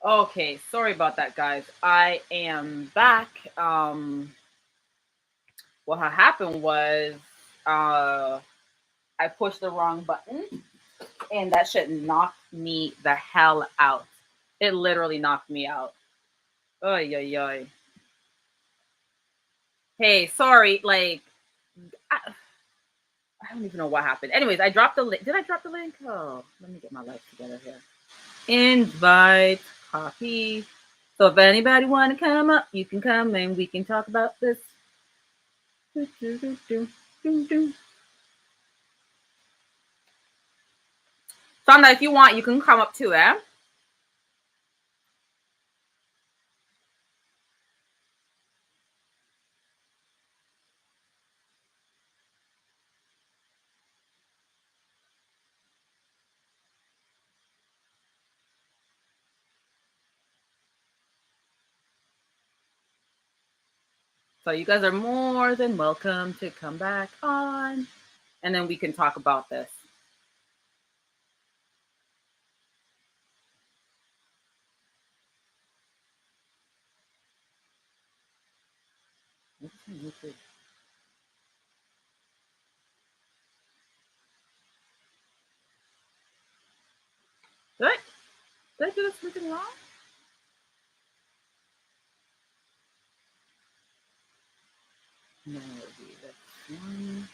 Okay, sorry about that, guys. I am back. What had happened was uh, I pushed the wrong button, and that shit knocked me the hell out. It literally knocked me out. Oy, oy, oy. Hey, sorry. I don't even know what happened. Anyways, I dropped the link. Did I drop the link? Oh, let me get my life together here. Invite, copy. So if anybody want to come up, you can come and we can talk about this. Do, do, do, do, do, do. Sonda, if you want, you can come up too, eh? So you guys are more than welcome to come back on, and then we can talk about this. Did I, did I do something wrong? No, this one.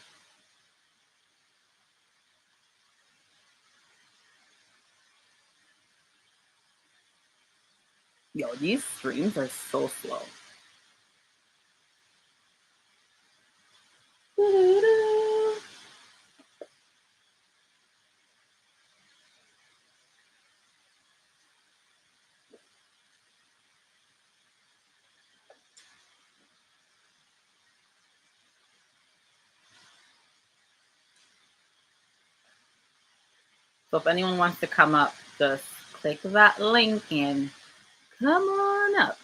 Yo, these streams are so slow. So if anyone wants to come up, just click that link and come on up.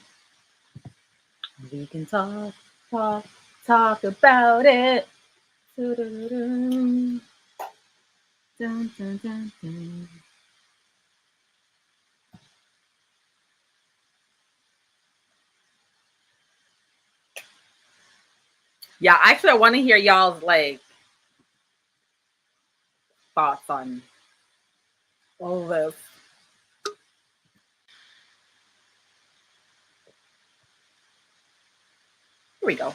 We can talk, talk about it. Dun, dun, dun, dun. Yeah, actually, I want to hear y'all's thoughts on all this. Here we go.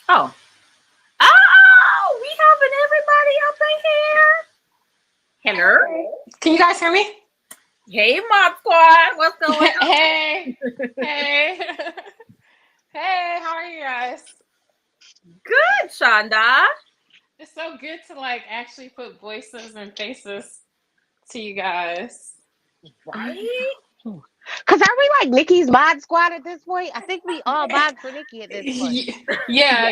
Oh, oh, we having everybody up in here. Hello. Can you guys hear me? Hey, Mod Squad. What's going on? Hey. Hey. Hey, how are you guys? Good, Shonda. It's so good to actually put voices and faces to you guys. Right? Because are we like Nikki's mod squad at this point? I think we all mod for Nikki at this point. Yeah,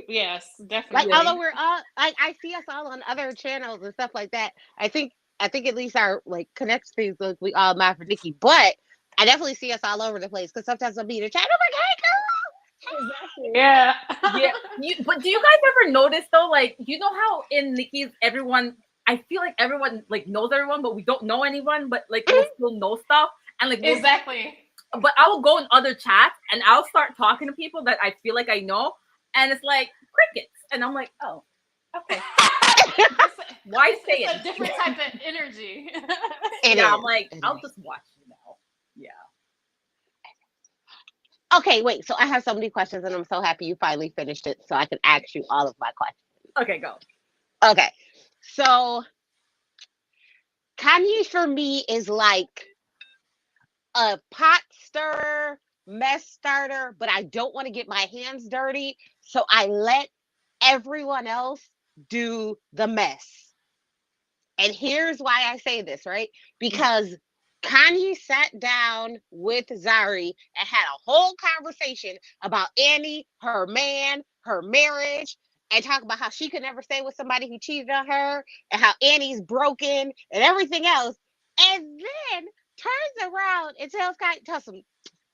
yes, Like, definitely. although we're all like, I see us all on other channels and stuff like that. I think at least our like connect things like we all mod for Nikki, but I definitely see us all over the place because sometimes I'll be in the chat. I'm like, hey, girl. Exactly. Yeah. Yeah. But do you guys ever notice though, you know how in Nikki's everyone, I feel like everyone knows everyone, but we don't know anyone, but we'll still know stuff. And Exactly. but I will go in other chats and I'll start talking to people that I feel like I know, and it's like crickets, and I'm like, oh, okay. Why say it's it? a different type of energy. I'm like, I'll just watch now. Yeah. Okay, wait. So I have so many questions, and I'm so happy you finally finished it, so I can ask you all of my questions. Okay, go. Okay, so Kanye for me is like a pot stirrer, mess starter, but I don't want to get my hands dirty. So I let everyone else do the mess. And here's why I say this, right? Because Kanye sat down with Zari and had a whole conversation about Annie, her man, her marriage, and talk about how she could never stay with somebody who cheated on her and how Annie's broken and everything else. And then turns around and tells him,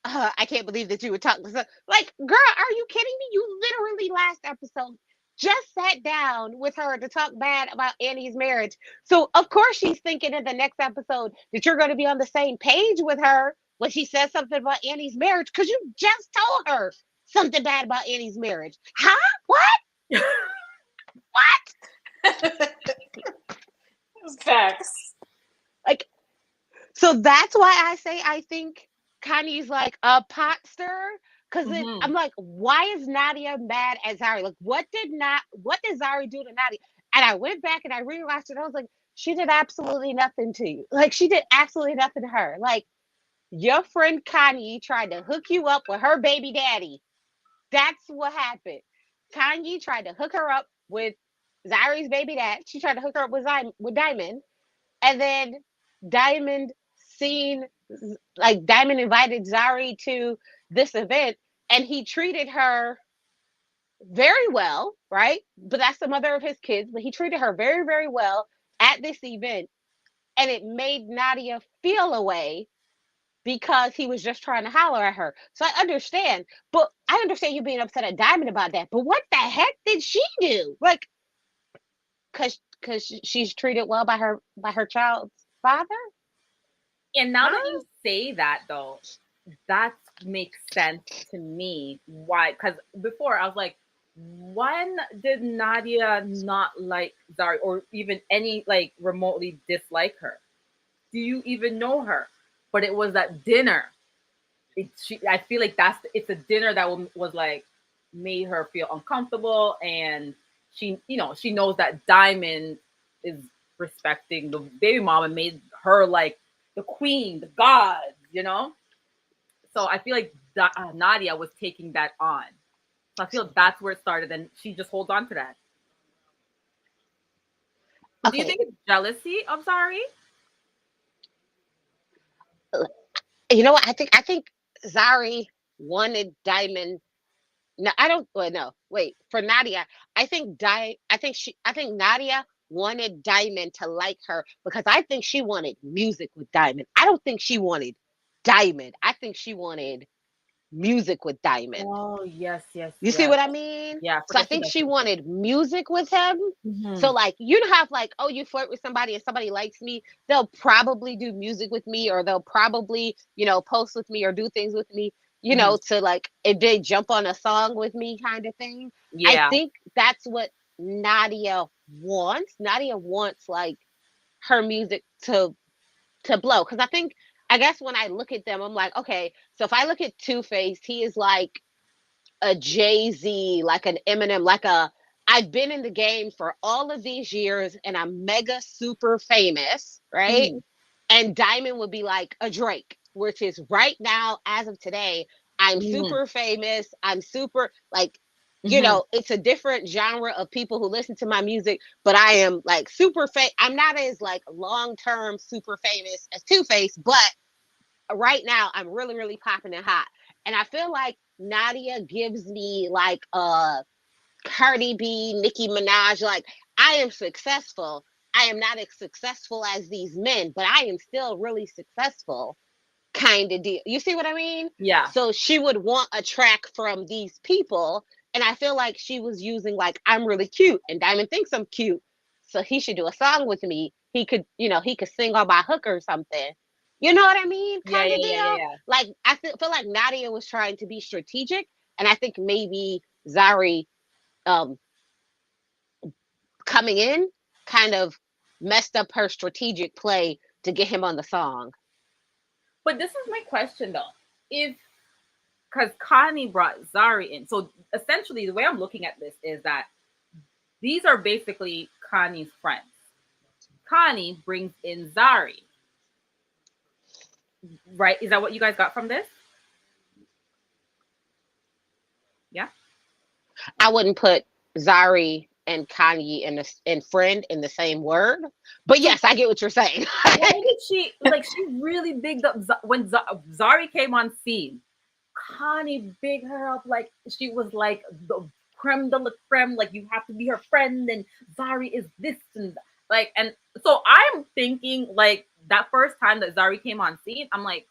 I can't believe that you would talk to like, girl, are you kidding me? You literally last episode just sat down with her to talk bad about Annie's marriage. So of course she's thinking in the next episode that you're going to be on the same page with her when she says something about Annie's marriage because you just told her something bad about Annie's marriage. Huh? What? What? Facts. Like, so that's why I say I think Kanye's like a pot stirrer. Cause Mhm. I'm like, why is Nadia mad at Zari? Like, what did Zari do to Nadia? And I went back and I realized it. I was like, she did absolutely nothing to you. Like, she did absolutely nothing to her. Like, your friend Kanye tried to hook you up with her baby daddy. That's what happened. Kanye tried to hook her up with Zari's baby dad. She tried to hook her up with Diamond. And then Diamond seen, like, Diamond invited Zari to this event and he treated her very well, right? But that's the mother of his kids, but he treated her very, very well at this event. And it made Nadia feel a way because he was just trying to holler at her. So I understand, but I understand you being upset at Diamond about that. But what the heck did she do? Like, because she's treated well by her child's father, And now that huh? you say that, though, that makes sense to me. Why? Because before I was like, when did Nadia not like Zari or even any like remotely dislike her? Do you even know her? But it was that dinner. I feel like it's a dinner that was like made her feel uncomfortable, and she knows that Diamond is respecting the baby mom and made her like the queen, the god. So I feel like Nadia was taking that on. So I feel that's where it started, and she just holds on to that. So do you Okay, think it's jealousy? I'm sorry. you know what? I think Zari wanted Diamond. No, I don't. Well, no, wait. For Nadia, I think Nadia wanted Diamond to like her because I think she wanted music with Diamond. I don't think she wanted Diamond. I think she wanted music with Diamond. Oh yes, yes, You see yes. what I mean? Yeah, I So I forget she think does. she wanted music with him. So Mm-hmm. like you know have like, oh, you flirt with somebody and somebody likes me, they'll probably do music with me or they'll probably, post with me or do things with me, Mm-hmm. to like if they jump on a song with me kind of thing. I Yeah. think that's what Nadia wants. Nadia wants like her music to blow. Cause I guess when I look at them, I'm like, okay, so if I look at Two Face, he is like a Jay-Z, like an Eminem, like a I've been in the game for all of these years and I'm mega super famous, right? Mm-hmm. And Diamond would be like a Drake, which is right now, as of today, I'm Mm-hmm. super famous. I'm super like, Mm-hmm. it's a different genre of people who listen to my music, but I am like I'm not as like long term super famous as Two Face, but right now I'm really, really popping and hot. And I feel like Nadia gives me like Cardi B, Nicki Minaj, like I am successful. I am not as successful as these men, but I am still really successful kind of deal. You see what I mean? Yeah. So she would want a track from these people. And I feel like she was using like I'm really cute and Diamond thinks I'm cute. So he should do a song with me. He could sing on my hook or something. You know what I mean? Yeah. Kind Yeah. of Yeah. Yeah. deal. Yeah. Like feel like Nadia was trying to be strategic. And I think maybe Zari um coming in kind of messed up her strategic play to get him on the song. But this is my question though. If because Connie brought Zari in, so essentially the way I'm looking at this is that these are basically Connie's friends. Connie brings in Zari, right? Is that what you guys got from this? Yeah. I wouldn't put Zari and Kanye and friend in the same word. But So yes, I get what you're saying. why did she really bigged up when Zari came on scene? Connie bigged her up like she was like the creme de la creme. Like you have to be her friend, and Zari is this and like. And so I'm thinking like that first time that Zari came on scene, I'm like,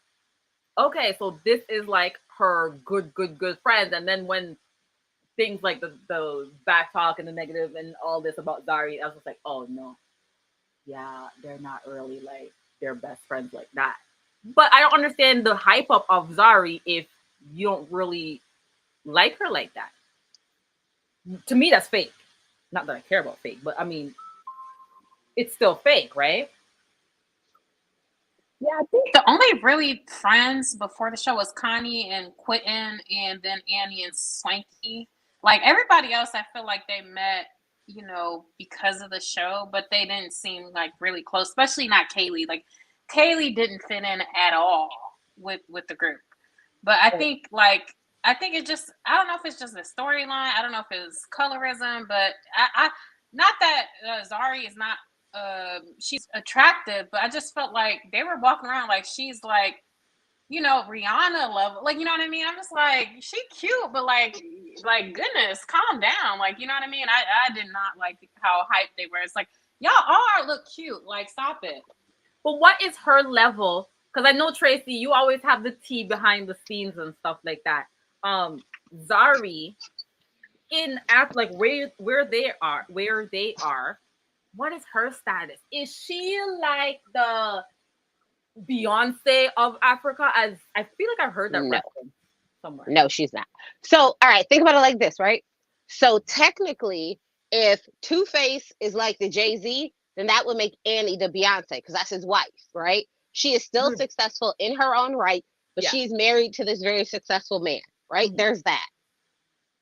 okay, so this is like her good friends. And then when things like the back talk and the negative and all this about Zari, I was just like, oh no, yeah, they're not really like they're best friends like that. But I don't understand the hype up of Zari if you don't really like her like that. To me, that's fake. Not that I care about fake, but I mean, it's still fake, right? Yeah, I think the only really friends before the show was Connie and Quentin, and then Annie and Swanky. Like everybody else, I feel like they met, because of the show, but they didn't seem like really close. Especially not Kaylee. Like Kaylee didn't fit in at all with the group. But I think it just, I don't know if it's just the storyline. I don't know if it's colorism, but I not that Zari is not she's attractive, but I just felt like they were walking around like she's like, Rihanna level, like, you know what I mean? I'm just like, she cute, but like goodness, calm down, like, you know what I mean? I did not like how hyped they were. It's like, y'all all look cute, like, stop it. But what is her level? Because I know Tracy, you always have the tea behind the scenes and stuff like that. Zari, in after like where they are, what is her status? Is she like the Beyonce of Africa? As I feel like I've heard that No. reference somewhere. No, she's not. So, all right, think about it like this, right? So technically, if Two-Face is like the Jay-Z, then that would make Annie the Beyonce because that's his wife, right? She is still successful in her own right, but Yeah. she's married to this very successful man, right? Mhm. There's that.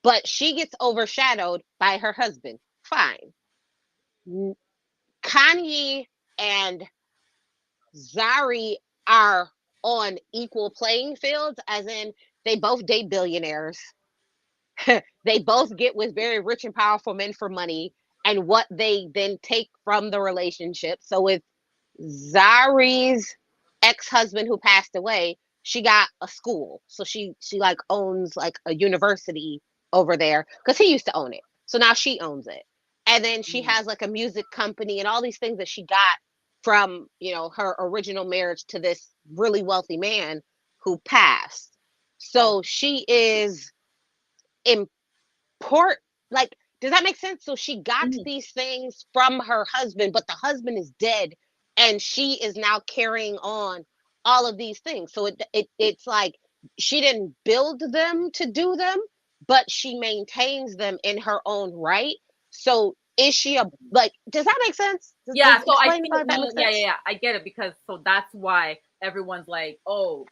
But she gets overshadowed by her husband. Fine. Kanye and Zari are on equal playing fields, as in they both date billionaires. They both get with very rich and powerful men for money and what they then take from the relationship. So with Zari's ex-husband who passed away, she got a school. So she like owns like a university over there because he used to own it. So now she owns it. And then she has like a music company and all these things that she got from, her original marriage to this really wealthy man who passed. So she is important. Like, does that make sense? So she got Mhm. these things from her husband, but the husband is dead, and she is now carrying on all of these things. So it's like she didn't build them to do them, but she maintains them in her own right. So is she like? Does that make sense? Yeah, Does so I explain think like that no, make yeah, yeah, sense? yeah, I get it because so that's why everyone's like, oh,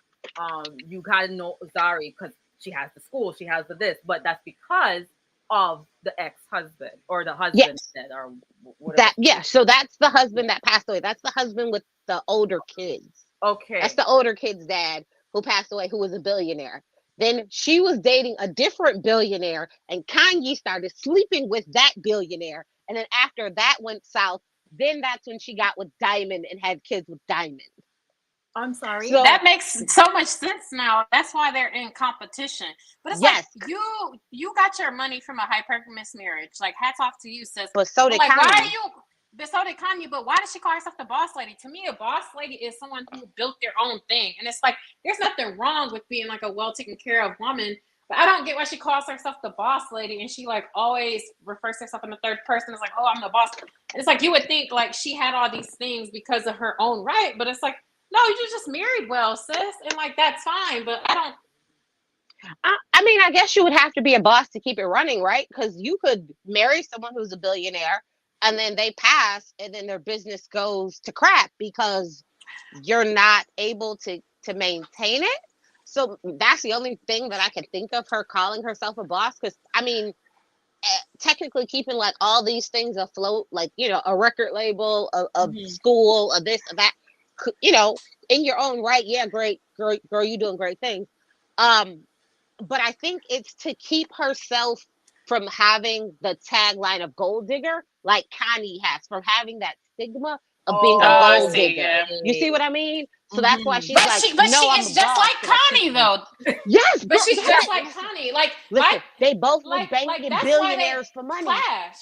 you gotta know Zari because she has the school, she has the this, but that's because of the ex-husband or the husband Yes. that or whatever. That yeah. So that's the Yeah. husband that passed away. That's the husband with the older kids. That's Okay. the older kid's dad who passed away, who was a billionaire. Then she was dating a different billionaire, and Kanye started sleeping with that billionaire. And then after that went south, then that's when she got with Diamond and had kids with Diamond. I'm sorry. That So makes so much sense now. That's why they're in competition. But it's like yes, you got your money from a hypergamous marriage. Like hats off to you, sis. but so But did like, why do Kanye. you? But so did Kanye. But why does she call herself the boss lady? To me, a boss lady is someone who built their own thing, and it's like there's nothing wrong with being like a well taken care of woman. But I don't get why she calls herself the boss lady, and she like always refers to herself in the third person. It's like, oh, I'm the boss. And it's like you would think like she had all these things because of her own right, but it's like no, you just married well, sis, and like that's fine. But I don't. I mean, I guess you would have to be a boss to keep it running, right? Because you could marry someone who's a billionaire and then they pass and then their business goes to crap because you're not able to maintain it. So that's the only thing that I can think of her calling herself a boss. Because I mean, technically keeping like all these things afloat, like a record label, a Mhm. school, a this, a that, you know, in your own right. Yeah, great, girl, you doing great things. Um, but I think it's to keep herself from having the tagline of gold digger, like Kanye has, from having that stigma of being a Oh, I gold see. digger. Yeah, You see okay. what I mean? So that's why Mhm. she's like, but she no, I'm a is just boss, like and I keep Connie them. though. Yes, But girl. she's Yeah, just like listen, Connie. Like listen. They both was like banging that's why they billionaires for money. clash.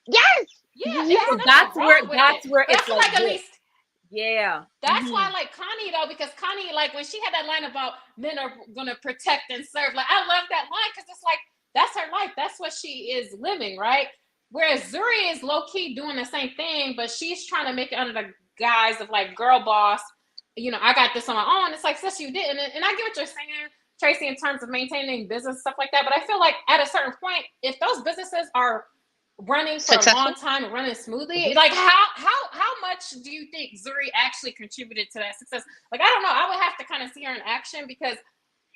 Yes, Yeah, there's So yes. nothing that's where wrong with it. But I it's feel like like at this. least Yeah. that's why I Mhm. like Connie though, because Connie, like when she had that line about men are gonna protect and serve, like I love that line because it's like that's her life. That's what she is living, right? Whereas Zuri is low key doing the same thing, but she's trying to make it under the guise of like girl boss. You know, I got this on my own. It's like, sis, you didn't. And I get what you're saying, Tracy, in terms of maintaining business, stuff like that. But I feel like at a certain point, if those businesses are running for a long time and running smoothly, like how much do you think Zuri actually contributed to that success? Like, I don't know. I would have to kind of see her in action because,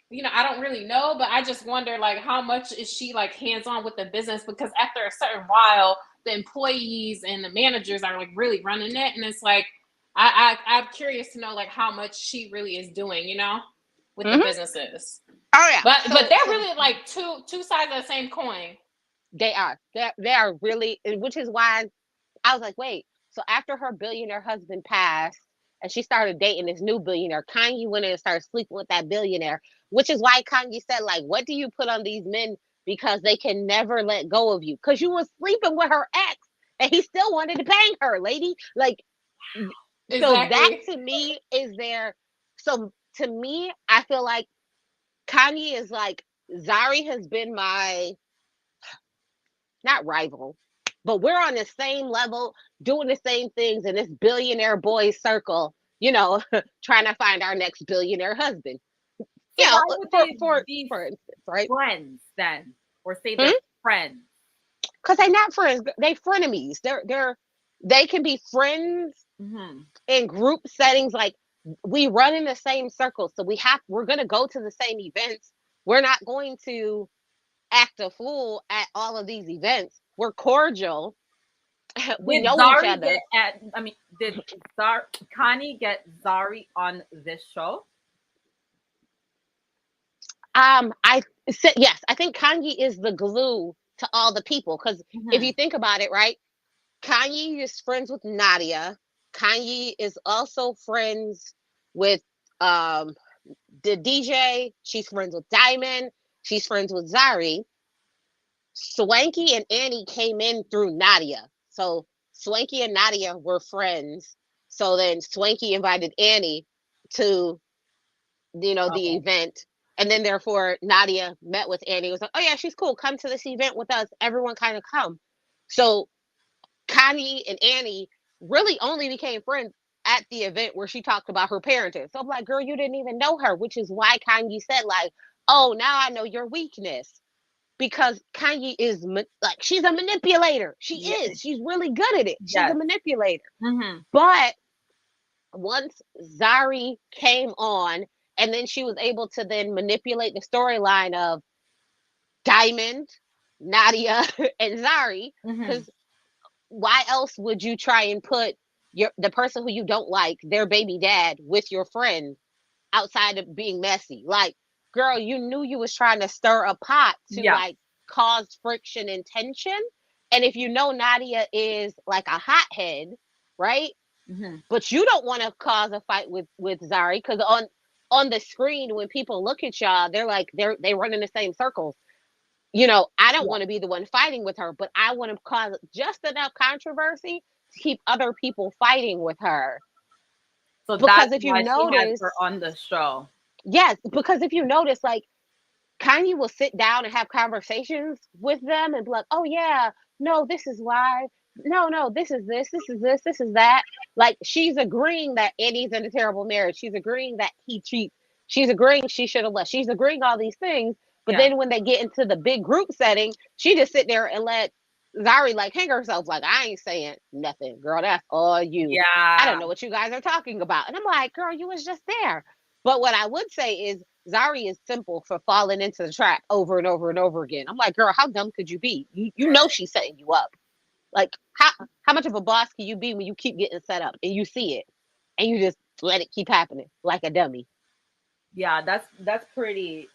you know, I don't really know, but I just wonder, like, how much is she like hands-on with the business? Because after a certain while, the employees and the managers are like really running it, and it's like I'm curious to know like how much she really is doing, you know, with the businesses. Oh yeah, but they're really like two sides of the same coin. They are. They are really, which is why I was like, wait. So after her billionaire husband passed, and she started dating this new billionaire, Kanye went in and started sleeping with that billionaire. Which is why Kanye said, like, what do you put on these men because they can never let go of you? Because you was sleeping with her ex, and he still wanted to bang her, lady. Like, exactly. So that to me is there. So to me, I feel like Kanye is like, Zari has been my, not rival, but we're on the same level, doing the same things in this billionaire boys circle, you know, trying to find our next billionaire husband. So yeah, for instance, right? Friends then, or say they're friends. Because they're not friends, they frenemies. They can be friends in group settings. Like, we run in the same circles, so we're gonna go to the same events. We're not going to act a fool at all of these events. We're cordial. We know each other. Did Kanye get Zari on this show? I said yes. I think Kanye is the glue to all the people, because if you think about it, right? Kanye is friends with Nadia. Kanye is also friends with the DJ. She's friends with Diamond. She's friends with Zari. Swanky and Annie came in through Nadia. So Swanky and Nadia were friends. So then Swanky invited Annie to, you know, the event. And then therefore Nadia met with Annie. It was like, oh yeah, she's cool. Come to this event with us. Everyone kind of come. So Connie and Annie really only became friends at the event where she talked about her parenting. So I'm like, girl, you didn't even know her, which is why Kanye said, like, oh, now I know your weakness. Because Kanye is like, she's a manipulator. She is. She's really good at it. She's a manipulator. But once Zari came on, and then she was able to then manipulate the storyline of Diamond, Nadia, and Zari, because why else would you try and put the person who you don't like, their baby dad, with your friend outside of being messy? Like, girl, you knew you was trying to stir a pot to like cause friction and tension. And if you know Nadia is like a hothead, right? But you don't want to cause a fight with Zari, because on the screen, when people look at y'all, they're like, they run in the same circles. You know, I don't want to be the one fighting with her, but I want to cause just enough controversy to keep other people fighting with her. So because if you notice, her on the show. Yes, because if you notice, like, Kanye will sit down and have conversations with them and be like, oh yeah, no, this is why. No, this is this is this is that. Like, she's agreeing that Annie's in a terrible marriage. She's agreeing that he cheats. She's agreeing she should have left. She's agreeing all these things. But then when they get into the big group setting, she just sit there and let Zari like hang herself. Like, I ain't saying nothing, girl. That's all you. Yeah. I don't know what you guys are talking about. And I'm like, girl, you was just there. But what I would say is Zari is simple for falling into the trap over and over and over again. I'm like, girl, how dumb could you be? You know she's setting you up. Like, how much of a boss can you be when you keep getting set up and you see it and you just let it keep happening like a dummy? Yeah, that's pretty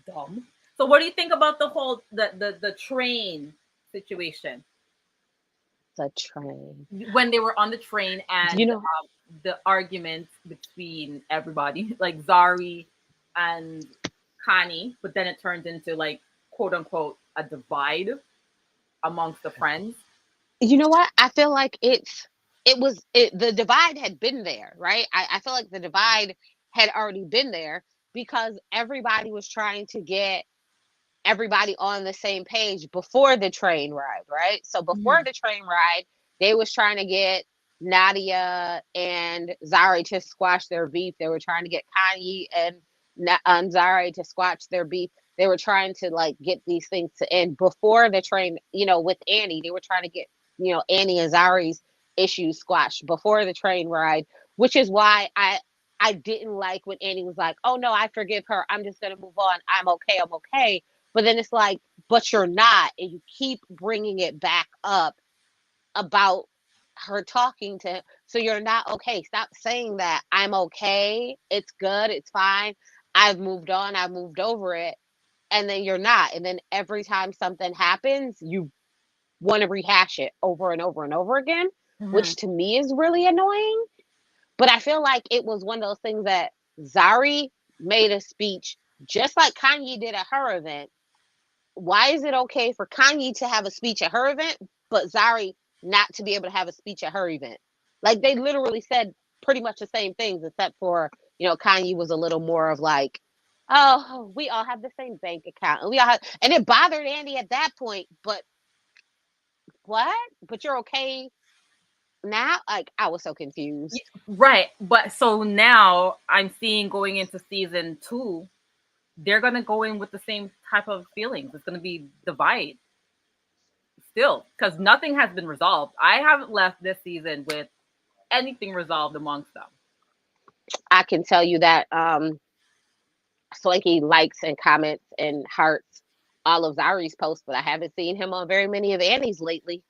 dumb. So what do you think about the whole the train situation? The train. When they were on the train and the argument between everybody, like Zari and Kanye, but then it turned into like quote unquote a divide amongst the friends. You know what? I feel like the divide had been there, right? I feel like the divide had already been there because everybody was trying to get everybody on the same page before the train ride, right? So before the train ride, they was trying to get Nadia and Zari to squash their beef. They were trying to get Kanye and Zari to squash their beef. They were trying to like get these things to end before the train, with Annie. They were trying to get, Annie and Zari's issues squashed before the train ride, which is why I didn't like when Annie was like, "Oh no, I forgive her. I'm just gonna move on. I'm okay. I'm okay." But then it's like, but you're not, and you keep bringing it back up about her talking to him. So you're not okay. Stop saying that. I'm okay. It's good. It's fine. I've moved on. I've moved over it. And then you're not. And then every time something happens, you want to rehash it over and over and over again, which to me is really annoying. But I feel like it was one of those things that Zari made a speech just like Kanye did at her event. Why is it okay for Kanye to have a speech at her event, but Zari not to be able to have a speech at her event? Like they literally said pretty much the same things, except for, Kanye was a little more of like, oh, we all have the same bank account. And and it bothered Andy at that point, but what? But you're okay now? Like I was so confused. Right. But so now I'm seeing going into season 2, they're going to go in with the same type of feelings. It's going to be divide still because nothing has been resolved. I haven't left this season with anything resolved amongst them. I can tell you that Swanky likes and comments and hearts all of Zari's posts, but I haven't seen him on very many of Annie's lately.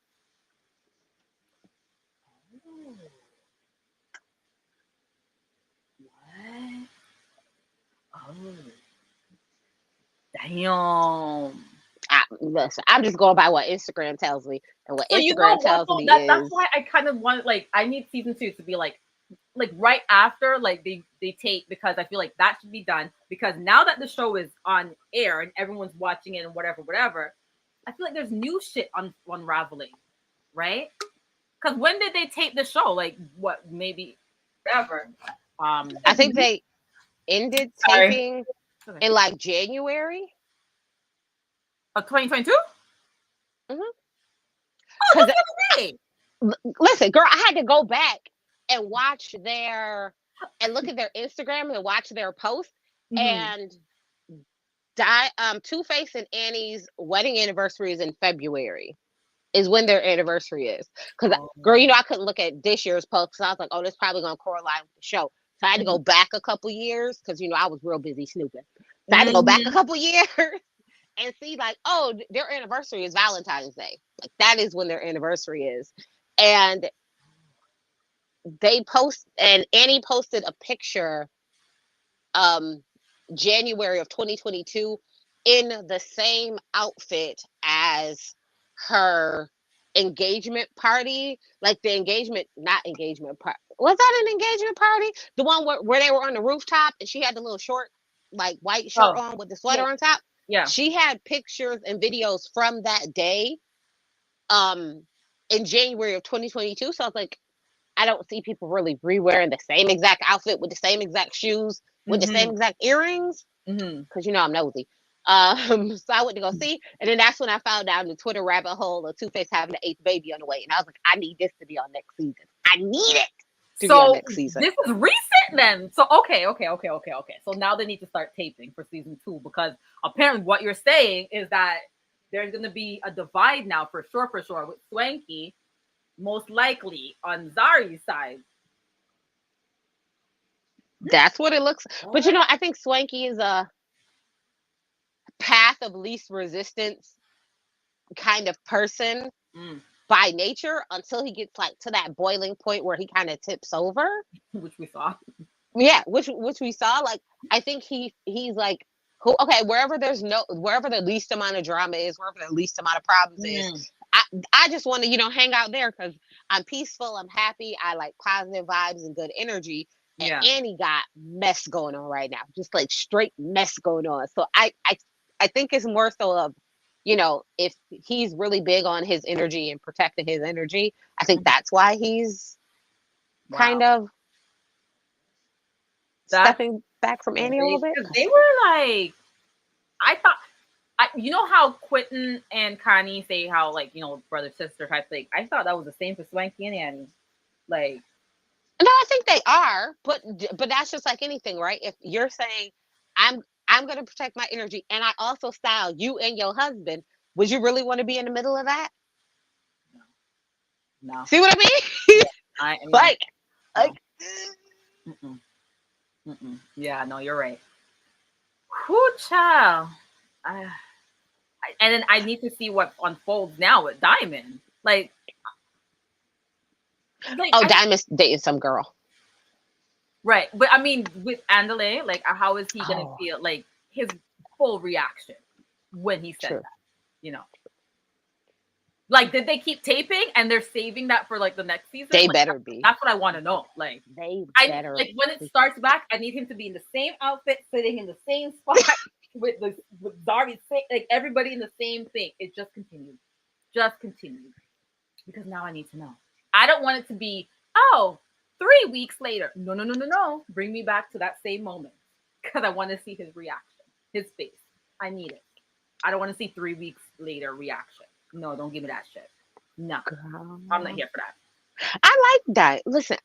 What? Oh. Damn. Listen, I'm just going by what Instagram tells me, and what So Instagram tells me that's is why I kind of want I need season 2 to be like right after they tape, because I feel like that should be done, because now that the show is on air and everyone's watching it and whatever, I feel like there's new shit unraveling, right? Because when did they tape the show? Like what? Maybe whatever. I think they ended taping in like January of 2022. Mm-hmm. Oh, that's great. Listen, girl, I had to go back and watch and look at their Instagram and watch their posts. And Two-Face and Annie's wedding anniversary is in February, is when their anniversary is. Because, girl, I couldn't look at this year's post because I was like, oh, this is probably going to correlate with the show. So I had to go back a couple years because, I was real busy snooping. So I had to go back a couple years and see like, oh, their anniversary is Valentine's Day. Like that is when their anniversary is. And Annie posted a picture January of 2022 in the same outfit as her engagement party. Like the not engagement party. Was that an engagement party? The one where they were on the rooftop and she had the little short, like white shirt on with the sweater on top. Yeah. She had pictures and videos from that day in January of 2022. So I was like, I don't see people really re-wearing the same exact outfit with the same exact shoes, with the same exact earrings. Because I'm nosy. So I went to go see. And then that's when I found out in the Twitter rabbit hole of Two-Face having the 8th baby on the way. And I was like, I need this to be on next season. I need it to be on next season. This is recent then. So okay. So now they need to start taping for season 2, because apparently what you're saying is that there's going to be a divide now for sure with Swanky most likely on Zari's side. That's what it looks like. But I think Swanky is a path of least resistance kind of person by nature until he gets like to that boiling point where he kind of tips over, which we saw. Yeah, which we saw. Like I think he's like, okay, wherever the least amount of drama is, wherever the least amount of problems is, I just want to hang out there because I'm peaceful, I'm happy, I like positive vibes and good energy. And Annie got mess going on right now, just like straight mess going on. So I think it's more so of, if he's really big on his energy and protecting his energy, I think that's why he's kind of stepping back from Annie a little bit. They were like, I thought You know how Quentin and Connie say how like brother sister type thing. I thought that was the same for Swanky and Annie. Like, No, I think they are, but that's just like anything, right? If you're saying I'm going to protect my energy and I also style you and your husband, would you really want to be in the middle of that? no, See what I mean? I no, like no. like Mm-mm. Mm-mm. Yeah, no, you're right. Whoo, child. And then I need to see what unfolds now with Diamond. oh, Diamond's dating some girl. Right, but I mean, with Andale, like, how is he gonna Oh, feel? Like his full reaction when he said true. that, you know? Like, did they keep taping and they're saving that for like the next season? They Like, better be. that's what I want to know. Like, They I better like when it be. starts back, I need him to be in the same outfit, sitting in the same spot with Darby, like everybody in the same thing. It just continued, because now I need to know. I don't want it to be 3 weeks later. No, no, no, no, no. Bring me back to that same moment, because I want to see his reaction, his face. I need it. I don't want to see 3 weeks later reaction. No, don't give me that shit. No, Girl. I'm not here for that. I like that. Listen,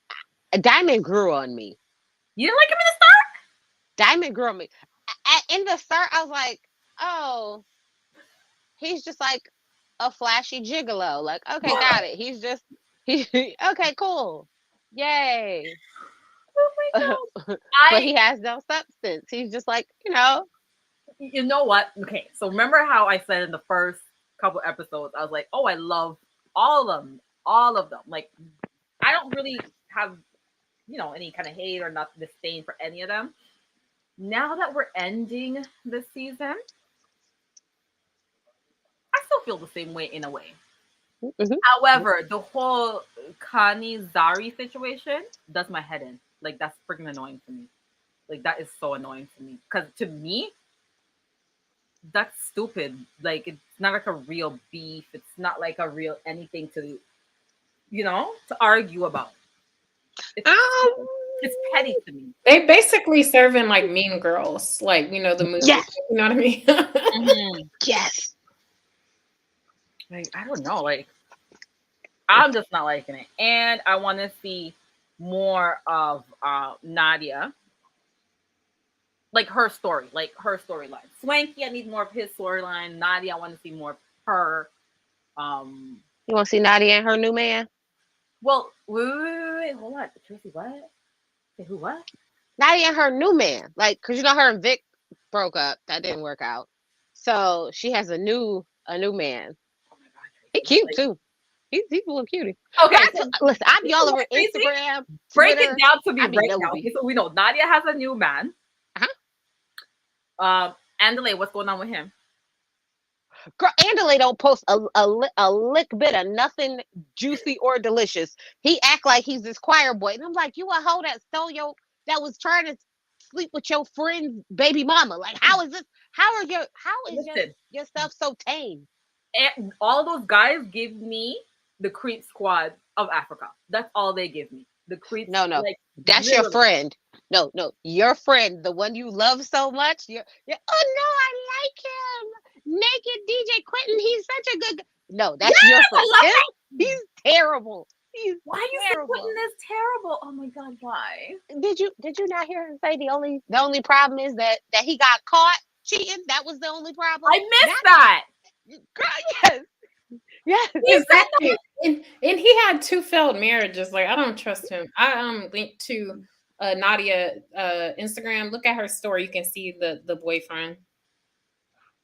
Diamond grew on me. You didn't like him in the start? Diamond grew on me. In the start, I was like, oh, he's just like a flashy gigolo. Like, okay, got it. He's just okay, cool. Yay. Oh my god. But he has no substance. He's just like, You know what? Okay, so remember how I said in the first couple episodes, I was like, oh, I love all of them. Like, I don't really have, any kind of hate or not disdain for any of them. Now that we're ending this season, I still feel the same way in a way. mhm. However, the whole Connie Zari situation does my head in. Like, that's freaking annoying to me. Like, that is so annoying to me. Because to me, that's stupid. Like, it's not like a real beef. It's not like a real anything to, to argue about. It's, Um, it's petty to me. They basically serving like Mean Girls, like the movie. yes, You know what I mean? Mhm. yes. Like, I don't know. Like, I'm just not liking it. And I want to see more of Nadia. Like her story, like her storyline. Swanky, I need more of his storyline. Nadia, I want to see more of her. You want to see Nadia and her new man? Well, wait, hold on. Tracy, what? Say who, what? Nadia and her new man. Like, because her and Vic broke up. That didn't work out. So she has a new man. Oh my God, He Tracy. cute Like, too. He's a little cutie. okay, Guys, so listen, I'm you know y'all what, over Tracy? Instagram, Break Twitter. it down to me I be right now. nosy. Okay, so we know Nadia has a new man. Uh-huh. Andale, what's going on with him? Girl, Andale don't post a lick bit of nothing juicy or delicious. He act like he's this choir boy. And I'm like, you a hoe that that was trying to sleep with your friend's baby mama. Like, how is Listen, your stuff so tame? and all those guys give me the creep squad of Africa. That's all they give me. The creeps. No, Like, that's your literally. friend. No, your friend, the one you love so much. Oh no, I like him. Naked DJ Quentin, he's such a good. No, that's your friend. I love He's terrible. He's Why you say terrible. Quentin is terrible? Oh my god, why? Did you not hear him say the only problem is that he got caught cheating? That was the only problem. I missed that. Girl, yes. Yes. Exactly. And he had 2 failed marriages. Like, I don't trust him. I linked to Nadia Instagram. Look at her story. You can see the boyfriend.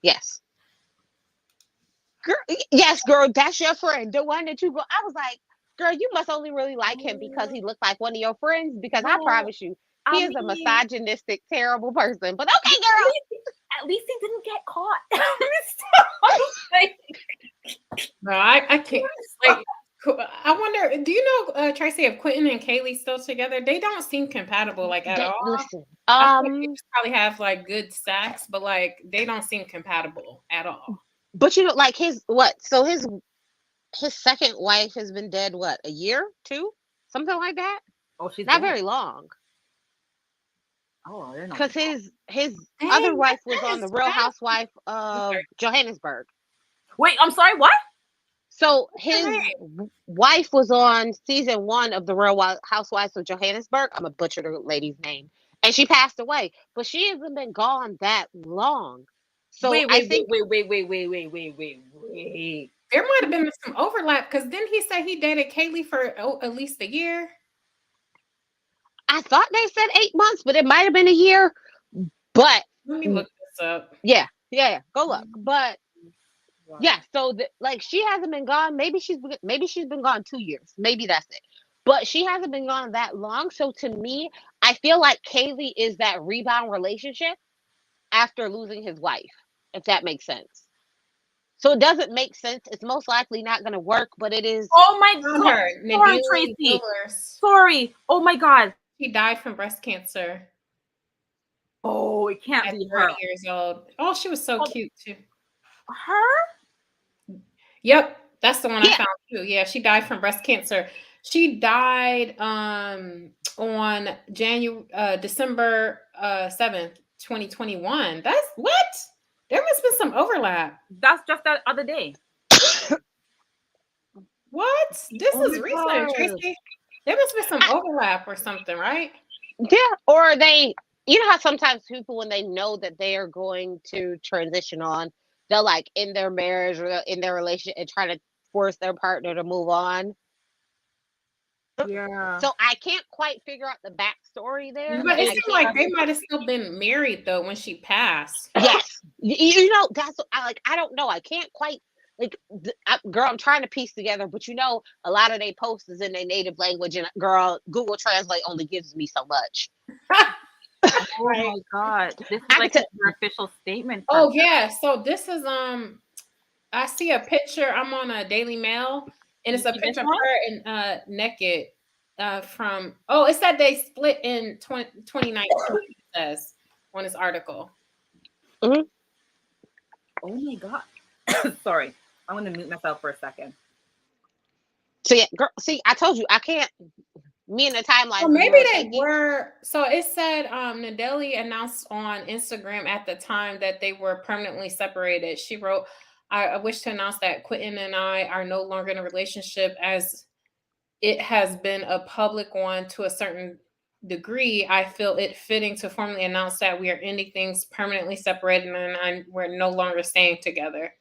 Yes. Girl, yes, girl, that's your friend. The one that you go. I was like, girl, you must only really like him because he looked like one of your friends. Because I Well, promise you, he I is a mean, misogynistic, terrible person. But okay, girl. at least he didn't get caught. No, I can't. Like, I wonder. Do you know, Tracy, if Quentin and Kaylee still together? They don't seem compatible, like, at all. Listen, I feel like they just probably have like good sex, but like they don't seem compatible at all. but like his what? So his second wife has been dead what, a year, 2, something like that. Oh, she's Not dead. very long. Oh, they're not. because his Dang, other wife was that on is the Real fast. Housewife of Johannesburg. Wait, I'm sorry. What? So What's her his name? wife was on season 1 of the Real Housewives of Johannesburg. I'm gonna butcher the lady's name, and she passed away. But she hasn't been gone that long. So Wait, I wait, wait, think wait, wait, wait, wait, wait, wait, wait, wait. There might have been some overlap because didn't he say he dated Kaylee for at least a year? I thought they said 8 months, but it might have been a year. But Let me look this up. yeah, go look. But Wow. yeah, so like she hasn't been gone. Maybe she's been gone 2 years. Maybe that's it. But she hasn't been gone that long. So to me, I feel like Kaylee is that rebound relationship after losing his wife, if that makes sense. So it doesn't make sense. It's most likely not going to work, but it is. Oh my Found God. her, Sorry, Nadine Tracy. Willers. Sorry. Oh my God. She died from breast cancer Oh, it can't at be 40 her. years old. Oh, she was so Oh, cute too. her? Yep, that's the one I Yeah. found too. Yeah, she died from breast cancer. She died on December 7th, 2021. That's what? There must have been some overlap. That's just that other day. What? This Oh is my recent, God. Tracy. There must be some overlap or something, right? Yeah. Or you know how sometimes people, when they know that they are going to transition on, they'll like in their marriage or in their relationship and try to force their partner to move on. Yeah. So I can't quite figure out the backstory there, But and it I seemed can't. like they might have still been married though when she passed. Yes, you know that's I don't know. I can't quite like girl. I'm trying to piece together, but a lot of they posts is in their native language, and girl, Google Translate only gives me so much. Oh Right. my God. This is I like could your official statement for Oh yeah. So this is I see a picture. I'm on a Daily Mail, and you it's a see this picture of one? her in naked from. Oh, it said they split in 2019. It says on this article. Mhm. Oh my God. Sorry. I'm gonna mute myself for a second. So yeah, girl. See, I told you I can't. Me and the Well, timelines be maybe real they shaky. were. So it said Nadeli announced on Instagram at the time that they were permanently separated. She wrote, I wish to announce that Quentin and I are no longer in a relationship as it has been a public one to a certain degree. I feel it fitting to formally announce that we are ending things permanently separated and we're no longer staying together.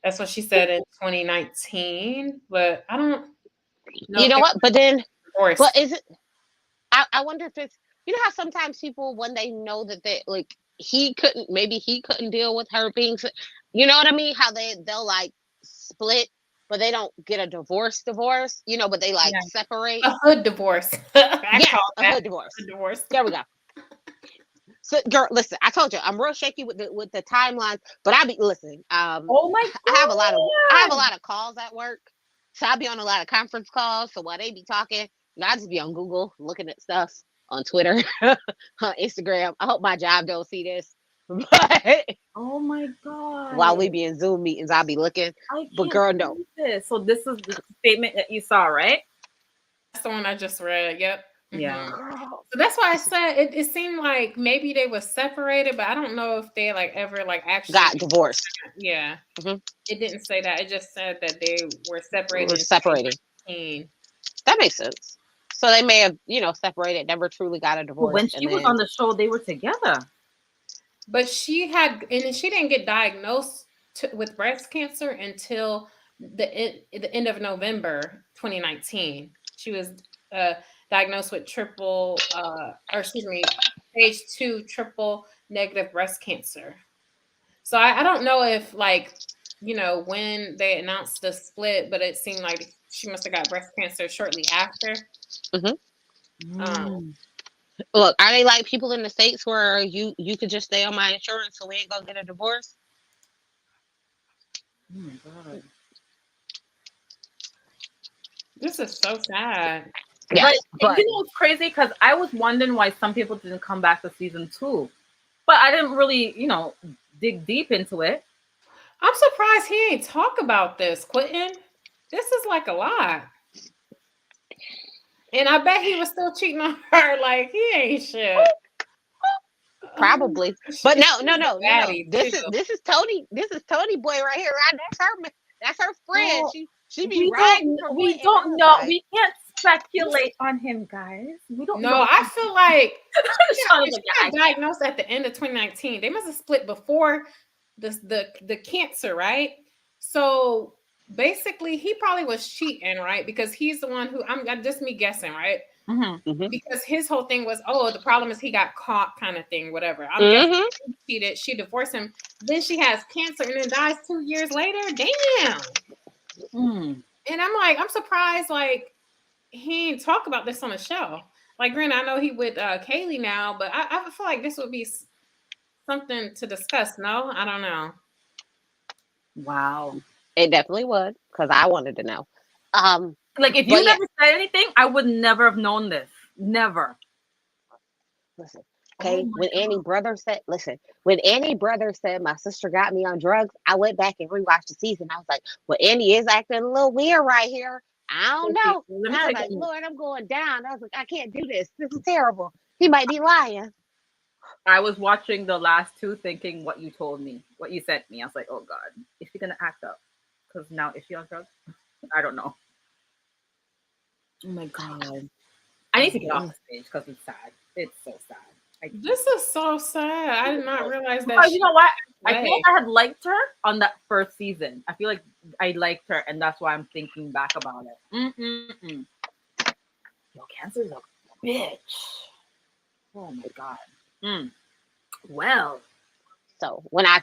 That's what she said in 2019. But I don't know You if know they what? But were divorced. is it? I wonder if it's, how sometimes people, when they know that they like maybe he couldn't deal with her being, you know what I mean? How they'll like split, but they don't get a divorce, but they like Yeah. separate. A hood divorce. I Yes, call a that hood divorce. a divorce. There we go. So, girl, listen, I told you I'm real shaky with the timelines, but I be listening. Oh my I have a God. lot of calls at work, so I be on a lot of conference calls. So while they be talking, I just be on Google looking at stuff on Twitter, on Instagram. I hope my job don't see this, but Oh my while God. we be in Zoom meetings, I'll be looking. I But can't girl, no, believe this. So this is the statement that you saw, right? That's the one I just read. Yep. Yeah. girl. So that's why I said it seemed like maybe they were separated, but I don't know if they like ever like actually. Got divorced. Yeah. Mhm. It didn't say that. It just said that they were separated We're in separating. 2019. That makes sense. So they may have, separated, never truly got a But when divorce, and she was then. on the show, they were together. But she didn't get diagnosed with breast cancer until the end of November 2019. She was diagnosed with stage 2 triple negative breast cancer. So I don't know if when they announced the split, but it seemed like she must have got breast cancer shortly after. Mm. Look, are they like people in the States where you could just stay on my insurance so we ain't gonna get a divorce? Oh my God. This is so sad. Right. Yes, but It's crazy because I was wondering why some people didn't come back to season 2. But I didn't really, dig deep into it. I'm surprised he ain't talk about this, Quentin. This is like a lot. And I bet he was still cheating on her. Like, he ain't shit. Probably. But no. Baddie, This too. is Tony. This is Tony boy right here. Right? That's her friend. Oh, She be riding for we Quentin. don't I was know. like, We can't speculate on him, guys. We don't No, know. I feel like Sean she was like, got diagnosed at the end of 2019. They must have split before the cancer, right? So basically, he probably was cheating, right? Because he's the one who I'm just me guessing, right? Mhm. Because his whole thing was, oh, the problem is he got caught, kind of thing, whatever. I'm Mhm. guessing he cheated. She divorced him. Then she has cancer and then dies 2 years later. Damn. Mm. And I'm like, I'm surprised, like, he didn't talk about this on the show. Like, granted, I know he with Kaylee now, but I feel like this would be something to discuss. No, I don't know. Wow. It definitely would, because I wanted to know. Like, if But you yeah. never said anything, I would never have known this. Never. Listen, okay. Oh my when Annie God. brother said my sister got me on drugs, I went back and rewatched the season. I was like, well, Annie is acting a little weird right here. I don't know. Let And me I was tell like, you, Lord, I'm going down. I was like, I can't do this. This is terrible. He might be lying. I was watching the last two thinking what you told me, what you sent me. I was like, oh God, is she going to act up? Because now, is she on drugs? I don't know. Oh my God. I need to get off the stage because it's sad. It's so sad. This is so sad. I did not realize that. Oh, you know what? I feel Right. like I had liked her on that first season. I feel like I liked her, and that's why I'm thinking back about it. Yo, Cancer's a bitch. Oh my God. Well, So when I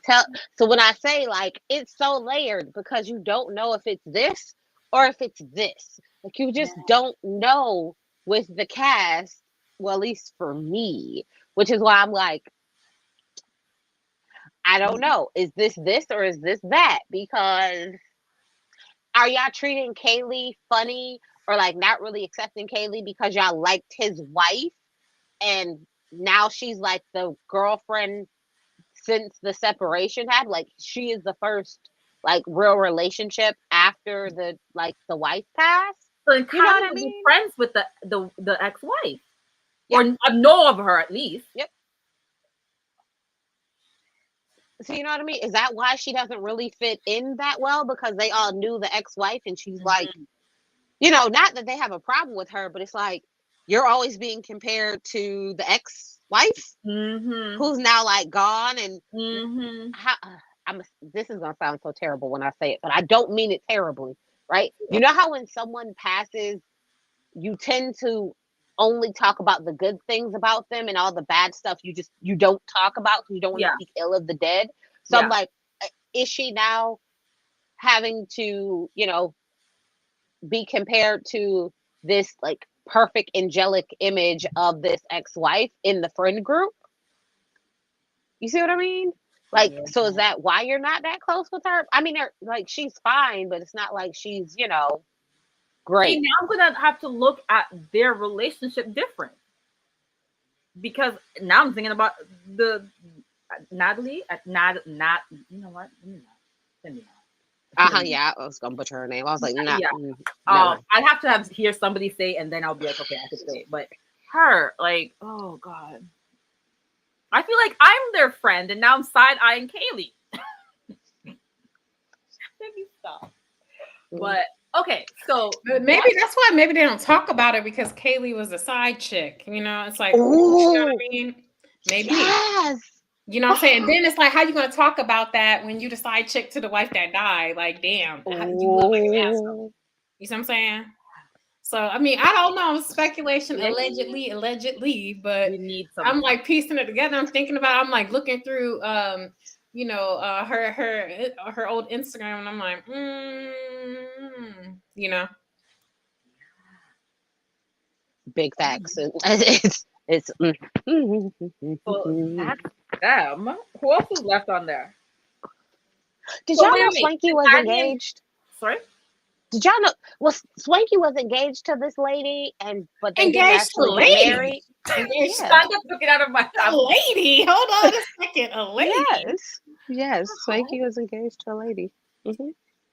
say like it's so layered because you don't know if it's this or if it's this. Like you just don't know with the cast. Well, at least for me, which is why I'm like, I don't know. Is this or is this that? Because are y'all treating Kaylee funny or like not really accepting Kaylee because y'all liked his wife and now she's like the girlfriend since the separation happened? Like she is the first like real relationship after the wife passed. so then You know what Connie I would be mean? friends with the ex-wife, Yep. or know of her at least. Yep. So you know what I mean? Is that why she doesn't really fit in that well? Because they all knew the ex-wife and she's like, you know, not that they have a problem with her, but it's like you're always being compared to the ex-wife who's now like gone and how this is gonna sound so terrible when I say it, but I don't mean it terribly, right? You know how when someone passes, you tend to only talk about the good things about them and all the bad stuff you don't talk about because you don't want to speak ill of the dead. So I'm like, is she now having to, you know, be compared to this like perfect angelic image of this ex-wife in the friend group? You see what I mean? Like, so is that why you're not that close with her? I mean, like she's fine, but it's not like she's, you know, great. See, now I'm gonna have to look at their relationship different because now I'm thinking about the Natalie at Nat. You know what? Let me not. Yeah, I was gonna butcher her name. I was like, nah. I'd have to hear somebody say, and then I'll be like, okay, I could say it. But her, like, oh God, I feel like I'm their friend, and now I'm side eyeing Kaylee. Maybe stop. But okay, so maybe that's why maybe they don't talk about it because Kaylee was a side chick. You know, it's like, you know what I mean? Maybe. Yes. You know what I'm saying? Then it's like, how you gonna talk about that when you the side chick to the wife that died? Like, damn, you look like an asshole. You see what I'm saying? So I mean, I don't know, speculation, allegedly, but we need I'm like piecing it together. I'm thinking about, I'm like looking through you know, her old Instagram, and I'm like, you know. Big facts. It's So that's them. Who else is left on there? Did y'all know Swanky was engaged? Sorry? Did y'all know? Well, Swanky was engaged to this lady, but they didn't Engaged to a actually get lady. married. Stand up, took it out of my A lady. Hold on a second. A lady. Yes. Swanky was engaged to a lady.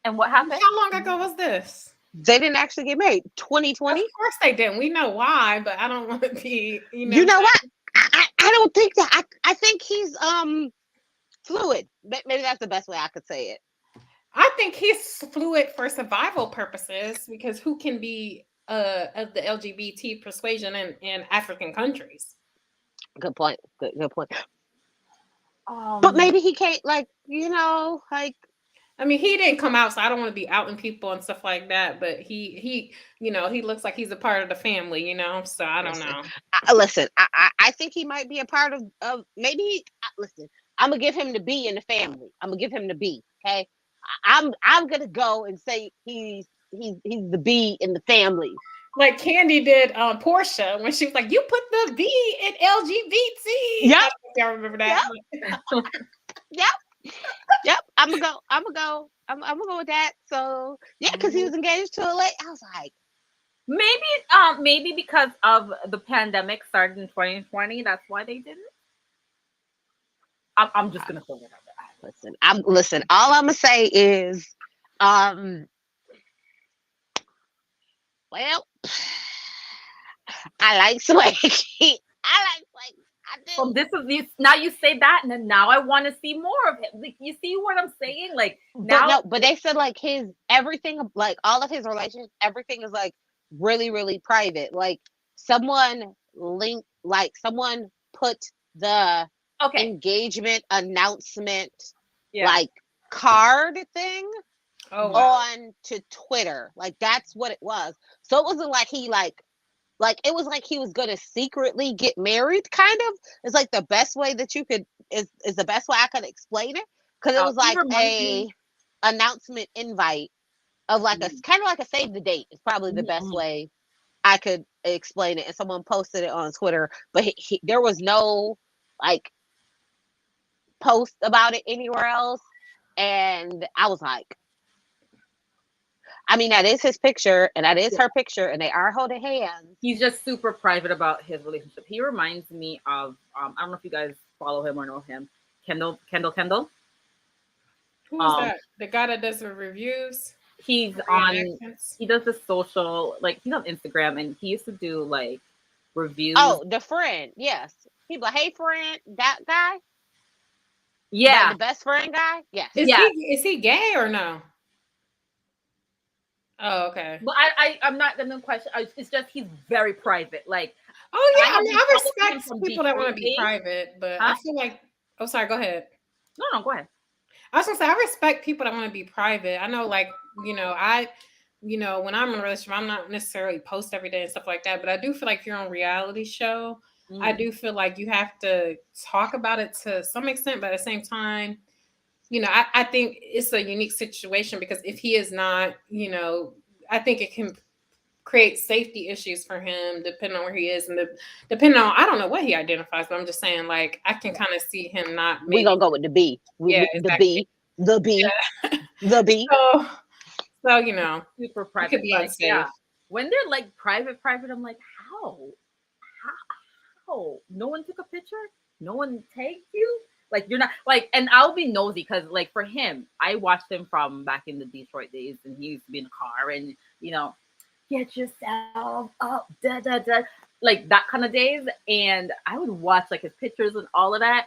And what happened? How long ago was this? They didn't actually get married. 2020. Of course they didn't. We know why, but I don't want to be. You know what? I I don't think that. I think he's fluid. Maybe that's the best way I could say it. I think he's fluid for survival purposes because who can be of the LGBT persuasion in African countries? Good point. Good point. But Um, maybe he can't, like, like. I mean, he didn't come out, so I don't want to be outing people and stuff like that. But he, he looks like he's a part of the family, So I don't Listen, know. listen. I think he might be a part of maybe. Listen, I'm gonna give him the B in the family. I'm gonna give him the B. Okay, I'm gonna go and say he's the B in the family. Like Candy did Portia when she was like, "You put the B in LGBT." Yep. I don't know if y'all remember that. Yep. I'm gonna go with that. So yeah, because he was engaged to a lady. I was like, maybe because of the pandemic started in 2020, that's why they didn't. I'm just gonna throw it out there. listen. All I'm gonna say is, well, I like Swanky. I like Swanky. I do. So this is you now. You say that, and then now I want to see more of him. Like, you see what I'm saying? Like now, But they said like his everything, like all of his relationships, everything is like really, really private. Like someone someone put the okay, engagement announcement yeah. like card thing Oh wow. on to Twitter. Like that's what it was. So it wasn't like he like it was like he was gonna secretly get married, kind of. It's like the best way that you could is the best way I could explain it. Because it was He like reminds a me. announcement invite of like a kind of like a save the date is probably the best Mhm. way I could explain it. And someone posted it on Twitter, but there was no like post about it anywhere else. And I was like, I mean, that is his picture and that is Yeah. her picture, and they are holding hands. He's just super private about his relationship. He reminds me of I don't know if you guys follow him or know him, Kendall. Who is Um, that? The guy that does the reviews, he's on. reactions. He does the social, like he's on Instagram, and he used to do like reviews. Oh, the friend, yes. People, hey friend, that guy, Yeah, the best friend guy, yes. yeah. Is he gay or no? Oh, okay. But I'm not gonna question. It's just he's very private. Like Oh I yeah, I have mean, been I following him respect from people that want Detroit to be days. private, but I Huh? feel like. Oh, sorry. Go ahead. No, go ahead. I was gonna say I respect people that want to be private. I know, like when I'm in a relationship, I'm not necessarily post every day and stuff like that. But I do feel like if you're on a reality show, I Mm. do feel like you have to talk about it to some extent, but at the same time, I think it's a unique situation because if he is not, I think it can create safety issues for him depending on where he is and depending on I don't know what he identifies, but I'm just saying like I can kind of see him not We maybe gonna go with the B. yeah, The exactly. B, the B, Yeah. the B. So Super it could private. be But yeah, unsafe. when they're like private, I'm like, how? No one took a picture. No one tagged you. Like you're not like, and I'll be nosy because like for him, I watched him from back in the Detroit days, and he used to be in a car, and get yourself up, da da da, like that kind of days. And I would watch like his pictures and all of that,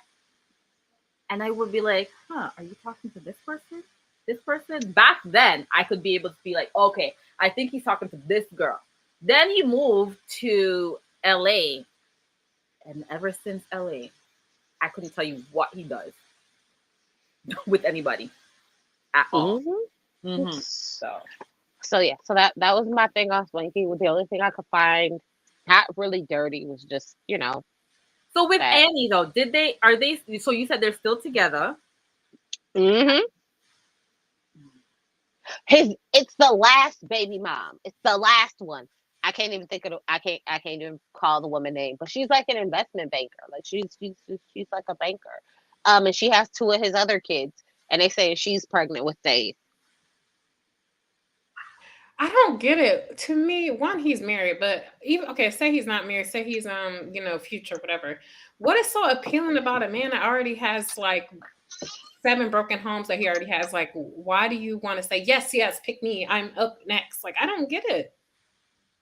and I would be like, huh, are you talking to this person? This person? Back then, I could be able to be like, okay, I think he's talking to this girl. Then he moved to LA, and ever since LA, I couldn't tell you what he does with anybody at all. Mm-hmm. So Yeah, so that was my thing on Swanky. The only thing I could find not really dirty was just so with that. Annie though, are they? So you said they're still together. Mm-hmm. It's the last baby mom. It's the last one. I can't even think of I can't even call the woman name, but she's like an investment banker. Like she's like a banker. And she has two of his other kids, and they say she's pregnant with Dave. I don't get it. To me, one, he's married, but even okay, say he's not married, say he's future, whatever. What is so appealing about a man that already has like 7 broken homes that he already has? Like, why do you want to say yes, pick me, I'm up next? Like, I don't get it.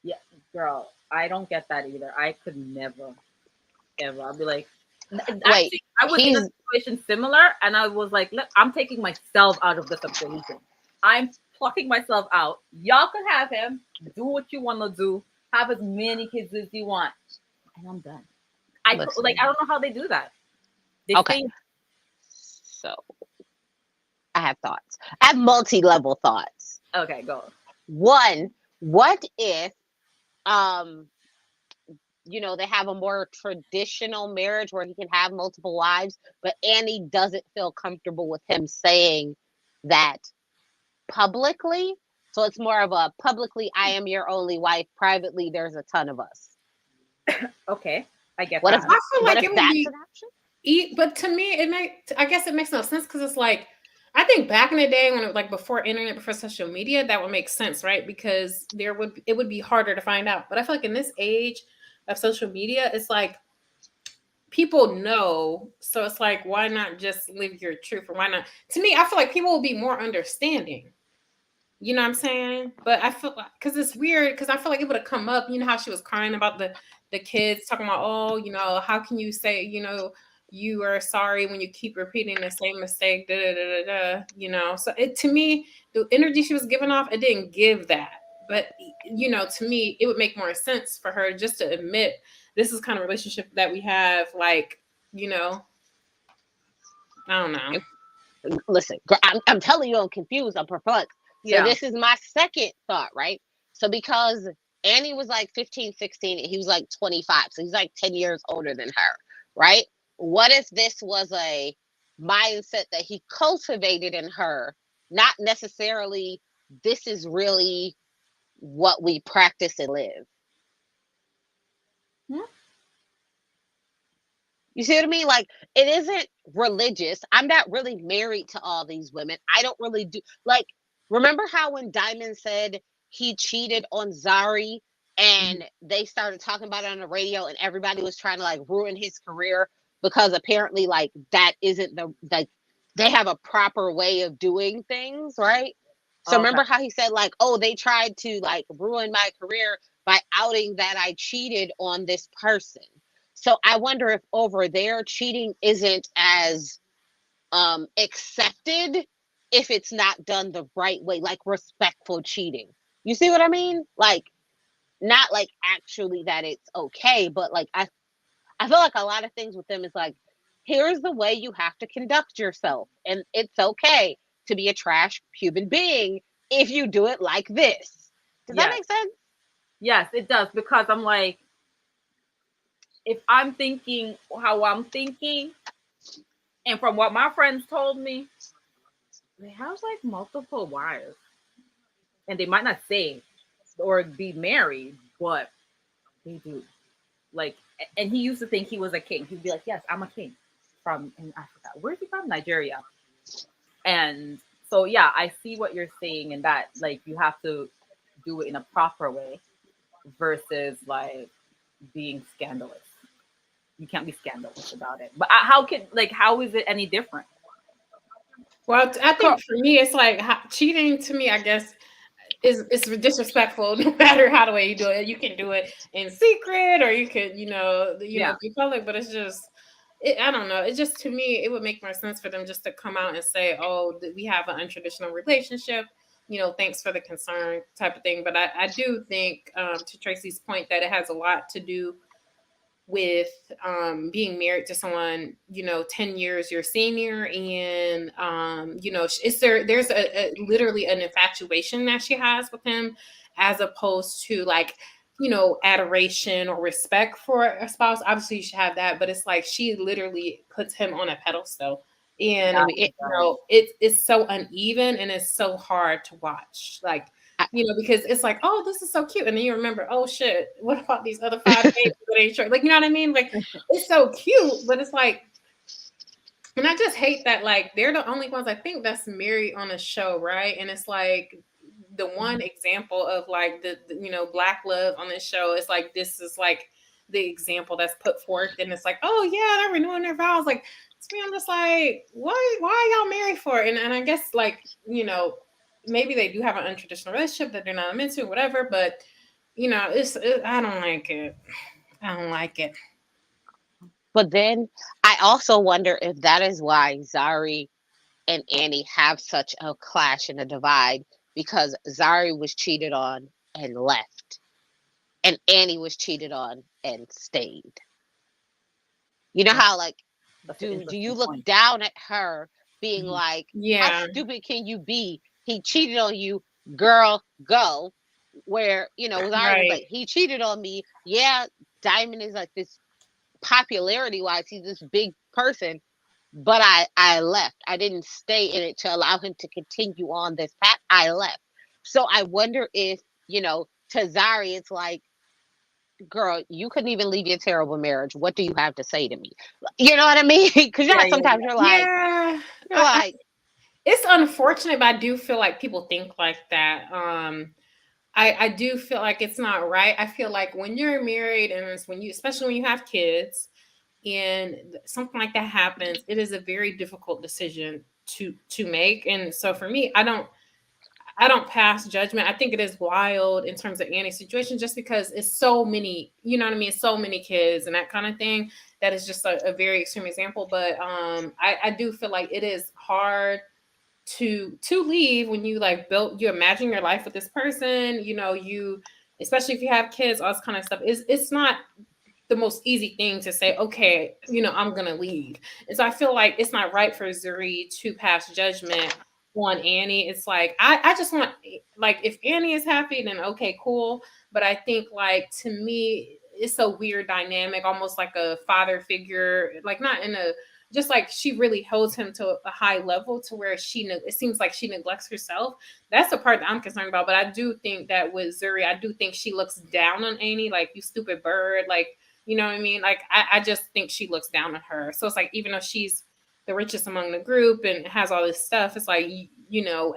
Yeah, girl, I don't get that either. I could never, ever. I'll be like, Wait, Actually, I was in a situation similar, and I was like, look, I'm taking myself out of this equation. I'm plucking myself out. Y'all can have him. Do what you want to do. Have as many kids as you want, and I'm done. listen. I don't know how they do that. They Okay, stay. so I have thoughts. I have multi-level thoughts. Okay, go. One, what if um they have a more traditional marriage where he can have multiple wives, but Annie doesn't feel comfortable with him saying that publicly. So it's more of a publicly, I am your only wife. Privately, there's a ton of us. Okay, I get What that. if I feel what like if it would that's be an option? but to me I guess it makes no sense because it's like I think back in the day when like before internet, before social media, that would make sense, right? Because it would be harder to find out. But I feel like in this age of social media, it's like people know, so it's like why not just live your truth, or why not? To me, I feel like people will be more understanding. You know what I'm saying? But I feel because it's weird because I feel like it would have come up. You know how she was crying about the kids talking about, oh, how can you say, you are sorry when you keep repeating the same mistake, da da da da da. So it to me, the energy she was giving off, it didn't give that. But to me, it would make more sense for her just to admit this is kind of relationship that we have. Like, I don't know. Listen, I'm telling you, I'm confused. I'm perplexed. So Yeah. this is my second thought, right? So because Annie was like 15, 16, and he was like 25. So he's like 10 years older than her, right? What if this was a mindset that he cultivated in her, not necessarily this is really what we practice and live? Hmm? You see what I mean? Like, it isn't religious. I'm not really married to all these women. I don't really do, like, remember how when Diamond said he cheated on Zari and they started talking about it on the radio and everybody was trying to like ruin his career because apparently, like, that isn't like, they have a proper way of doing things, right? So Okay. remember how he said, like, oh, they tried to like ruin my career by outing that I cheated on this person. So I wonder if over there cheating isn't as accepted if it's not done the right way, like respectful cheating. You see what I mean? Like, not like actually that it's okay, but like I feel like a lot of things with them is like, here's the way you have to conduct yourself, and it's okay to be a trash human being if you do it like this. Does that Yes. make sense? Yes, it does, because I'm like, if I'm thinking how I'm thinking, and from what my friends told me, they have like multiple wives, and they might not say or be married, but they do. Like, and he used to think he was a king. He'd be like, "Yes, I'm a king from in Africa." Where's he from? Nigeria. And so, yeah, I see what you're saying, in that like you have to do it in a proper way versus like being scandalous. You can't be scandalous about it. But how is it any different? Well, I think for me, it's like cheating to me, I guess, is it's disrespectful no matter how the way you do it. You can do it in secret or you could, Yeah. be public, but it's just I don't know. It just to me it would make more sense for them just to come out and say, "Oh, we have an untraditional relationship. Thanks for the concern," type of thing. But I do think to Tracy's point that it has a lot to do with being married to someone 10 years your senior, and there's literally an infatuation that she has with him, as opposed to like adoration or respect for a spouse. Obviously you should have that, but it's like she literally puts him on a pedestal, and Yeah. it's so uneven and it's so hard to watch, like because it's like, oh, this is so cute. And then you remember, oh shit, what about these other 5 babies that ain't sure? Like, you know what I mean? Like, it's so cute, but it's like, and I just hate that, like, they're the only ones I think that's married on a show, right? And it's like the one example of like the black love on this show is like, this is like the example that's put forth, and it's like, oh yeah, they're renewing their vows. Like, to me, I'm just like, why y'all married for? And I guess like, maybe they do have an untraditional relationship that they're not into, whatever. But I don't like it. I don't like it. But then I also wonder if that is why Zari and Annie have such a clash and a divide, because Zari was cheated on and left, and Annie was cheated on and stayed. You know That's, how, like, that's an do you interesting look point. down at her being Mhm. like, how Yeah, stupid can you be? He cheated on you, girl, go. Where, Zari was right. like, he cheated on me. Yeah, Diamond is like this, popularity wise, he's this big person, but I left. I didn't stay in it to allow him to continue on this path. I left. So I wonder if, to Zari, it's like, girl, you couldn't even leave your terrible marriage. What do you have to say to me? You know what I mean? Because Yeah, yeah, sometimes you're like, Yeah. you're like, It's unfortunate, but I do feel like people think like that. I do feel like it's not right. I feel like when you're married and it's when you, especially when you have kids, and something like that happens, it is a very difficult decision to make. And so for me, I don't pass judgment. I think it is wild in terms of Annie's situation, just because it's so many, you know what I mean, so many kids and that kind of thing. That is just a very extreme example. But I do feel like it is hard to leave when you like built, you imagine your life with this person, you, especially if you have kids, all this kind of stuff. It's not the most easy thing to say, okay, I'm gonna leave. And so I feel like it's not right for Zuri to pass judgment on Annie. It's like I just want, like, if Annie is happy, then okay, cool. But I think, like, to me, it's a weird dynamic, almost like a father figure, like not in a, just like she really holds him to a high level to where it seems like she neglects herself. That's the part that I'm concerned about. But I do think that with Zuri, I do think she looks down on Annie, like, you stupid bird, like, you know what I mean? Like, I just think she looks down on her. So it's like, even though she's the richest among the group and has all this stuff, it's like,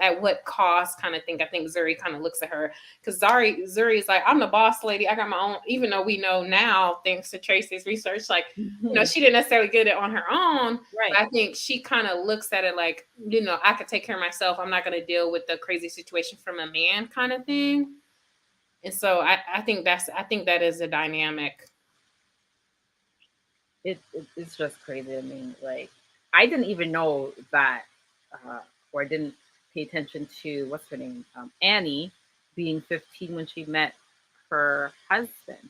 at what cost kind of thing. I think Zuri kind of looks at her, because Zuri is like, I'm the boss lady. I got my own, even though we know now, thanks to Tracy's research, like, Mhm. she didn't necessarily get it on her own. But Right. I think she kind of looks at it like, I could take care of myself. I'm not going to deal with the crazy situation from a man kind of thing. And so I think that is a dynamic. It's just crazy. I mean, like, I didn't even know that, uh, or I didn't pay attention to what's her name, Annie, being 15 when she met her husband.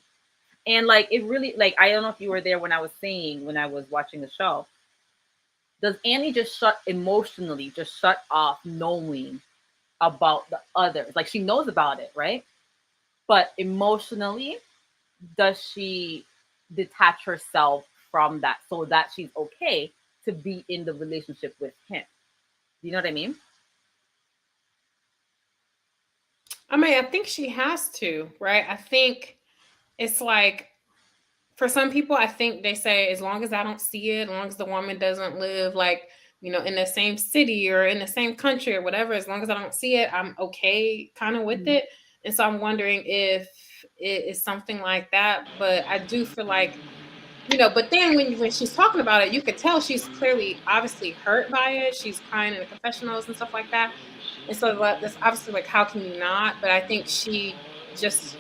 And like, it really, like, I don't know if you were there when I was saying, when I was watching the show. Does Annie just just shut off knowing about the others? Like, she knows about it, right? But emotionally, does she detach herself from that so that she's okay to be in the relationship with him? Do you know what I mean? I mean, I think she has to, right? I think it's like, for some people, I think they say, as long as I don't see it, as long as the woman doesn't live, like, in the same city or in the same country or whatever, as long as I don't see it, I'm okay kind of with Mhm. it. And so I'm wondering if it is something like that. But I do feel like, but then when she's talking about it, you could tell she's clearly, obviously hurt by it. She's crying in the confessionals and stuff like that. And so that's obviously, like, how can you not? But I think she just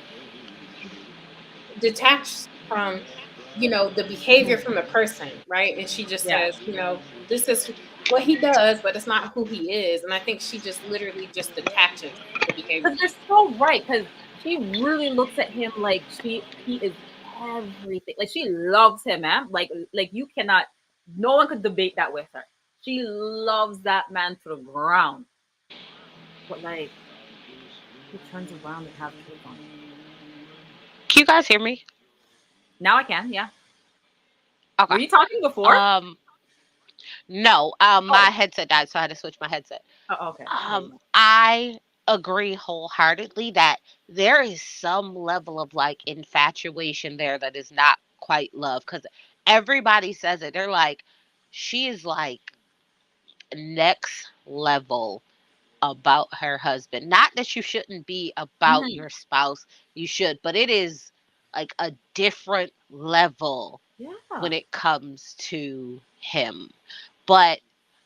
detached from, the behavior Mhm. from the person, right? And she just Yeah. says, this is what he does, but it's not who he is. And I think she just literally just detaches the behavior. Because you're so right. Because she really looks at him like he is everything. Like, she loves him, man. Like, you cannot. No one could debate that with her. She loves that man to the ground. But like, he turns around and have kids on her. can you guys hear me? Now I can. Yeah. Okay. Were you talking before? Um, no, my Oh. headset died, so I had to switch my headset. Oh. Okay. There you go. I agree wholeheartedly that there is some level of like infatuation there that is not quite love, because everybody says it. They're like, she is like next level about her husband. Not that you shouldn't be about Hmm. your spouse, you should, but it is like a different level Yeah. when it comes to him. But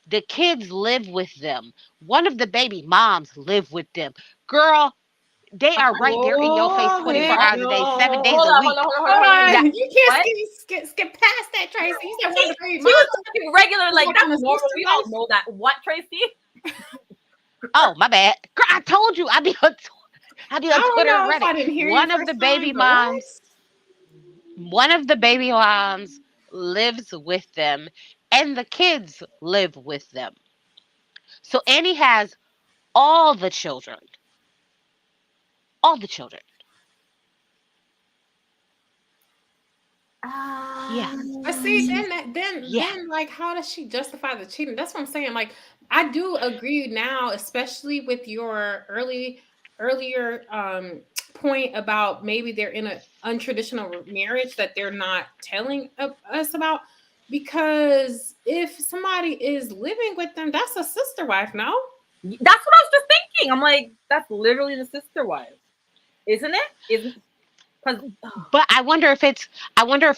the kids live with them. One of the baby moms live with them. Girl, They are right there in your face Oh, 24 heck hours a day, 7 days Hold a on, hold week. on, hold on, hold Hold on, hold on. Now, on. You can't What? skip past that, Tracy. You said one of the baby She was moms talking regular, was like like on that's a normal. sister We all wife. know that. What, Tracy? oh, my bad. Girl, I told you I be I on don't Twitter and know if Reddit. I didn't hear you first time, but what? One of the baby moms lives with them, and the kids live with them. So Annie has all the children. All the children. Yeah. But see, Um, Yeah. then like how does she justify the cheating? That's what I'm saying. Like I do agree now, especially with your earlier point about maybe they're in a untraditional marriage that they're not telling us about, because if somebody is living with them, that's a sister wife, no? that's what I was just thinking. I'm like, that's literally the sister wife, isn't it? Isn't because But I wonder if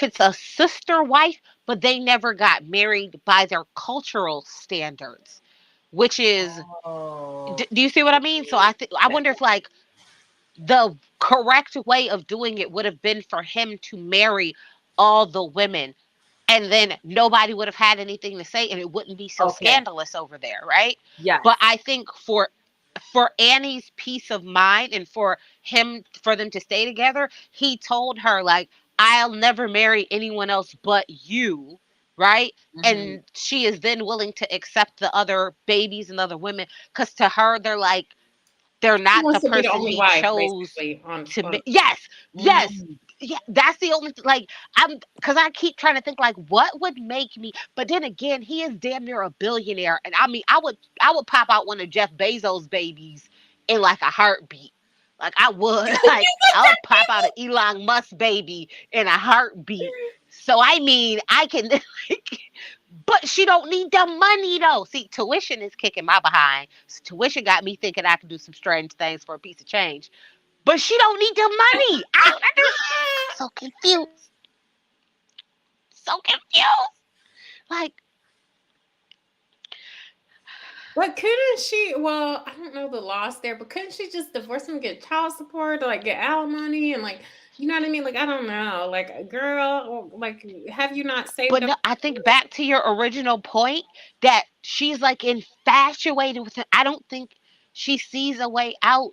it's a sister wife, but they never got married by their cultural standards, which is oh, do you see what I mean? So I okay. wonder if like the correct way of doing it would have been for him to marry all the women, and then nobody would have had anything to say and it wouldn't be so Okay. scandalous over there, right? Yes. But I think for Annie's peace of mind and for them to stay together, he told her like, I'll never marry anyone else but you, right? Hmm. And she is then willing to accept the other babies and other women, because to her they're like, they're She not the wants to be the person only he wife, chose basically, on yes, yes. Mm. Yeah, that's the only like I'm because I keep trying to think like what would make me, but then again, he is damn near a billionaire, and I mean, I would pop out one of Jeff Bezos' babies in like a heartbeat. Like I would, like I would pop out an Elon Musk baby in a heartbeat. So I mean, I can, like, but she don't need the money though. See, tuition is kicking my behind. So tuition got me thinking I could do some strange things for a piece of change. But she don't need the money. I don't understand. So confused. So confused. Like, But couldn't she? Well, I don't know the laws there, but couldn't she just divorce him, and get child support, or like get alimony, and like, you know what I mean? Like, I don't know. Like, girl, like, have you not saved but up? no, I think back to your original point that she's like infatuated with him. I don't think she sees a way out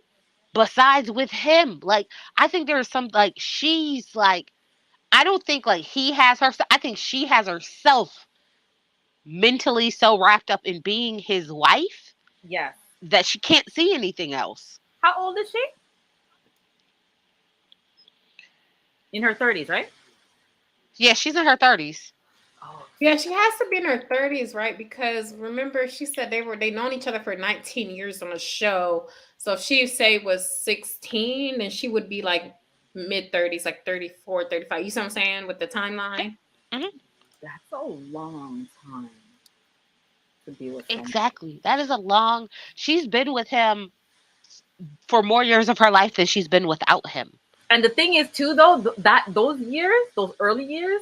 besides with him. Like, I think there's some, like, she's like, I don't think like he has her. I think she has herself mentally so wrapped up in being his wife Yes. that she can't see anything else. How old is she? In her 30s, right? Yeah, she's in her 30s. Oh, Yeah, she has to be in her 30s, right? Because remember, she said they known each other for 19 years on a show. So if she say was 16, then she would be like mid 30s, like 34, 35. You see what I'm saying with the Yeah. timeline? Hmm. that's a long time to be with someone. Exactly. That is a long. She's been with him for more years of her life than she's been without him. And the thing is, too, though, that those years, those early years,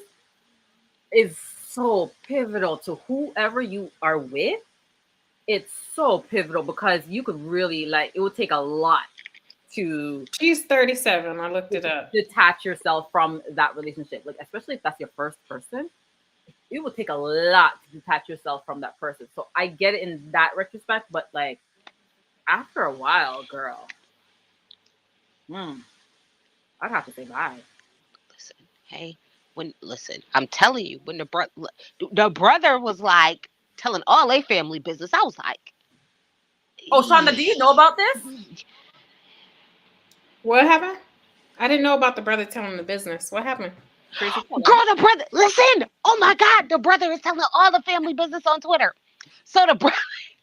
is so pivotal to whoever you are with. It's so pivotal because you could really like it would take a lot to She's 37. I looked it up. detach yourself from that relationship. Like especially if that's your first person, it would take a lot to detach yourself from that person. So I get it in that retrospect, but like after a while, girl, hmm, I'd have to say bye. Listen, hey, I'm telling you, when the brother was like telling all their family business, I was like, Oh, Shonda, do you know about this? What happened? I didn't know about the brother telling the business. What happened? Tracy, tell them. girl, the brother, listen, oh my God, the brother is telling all the family business on Twitter. So the brother,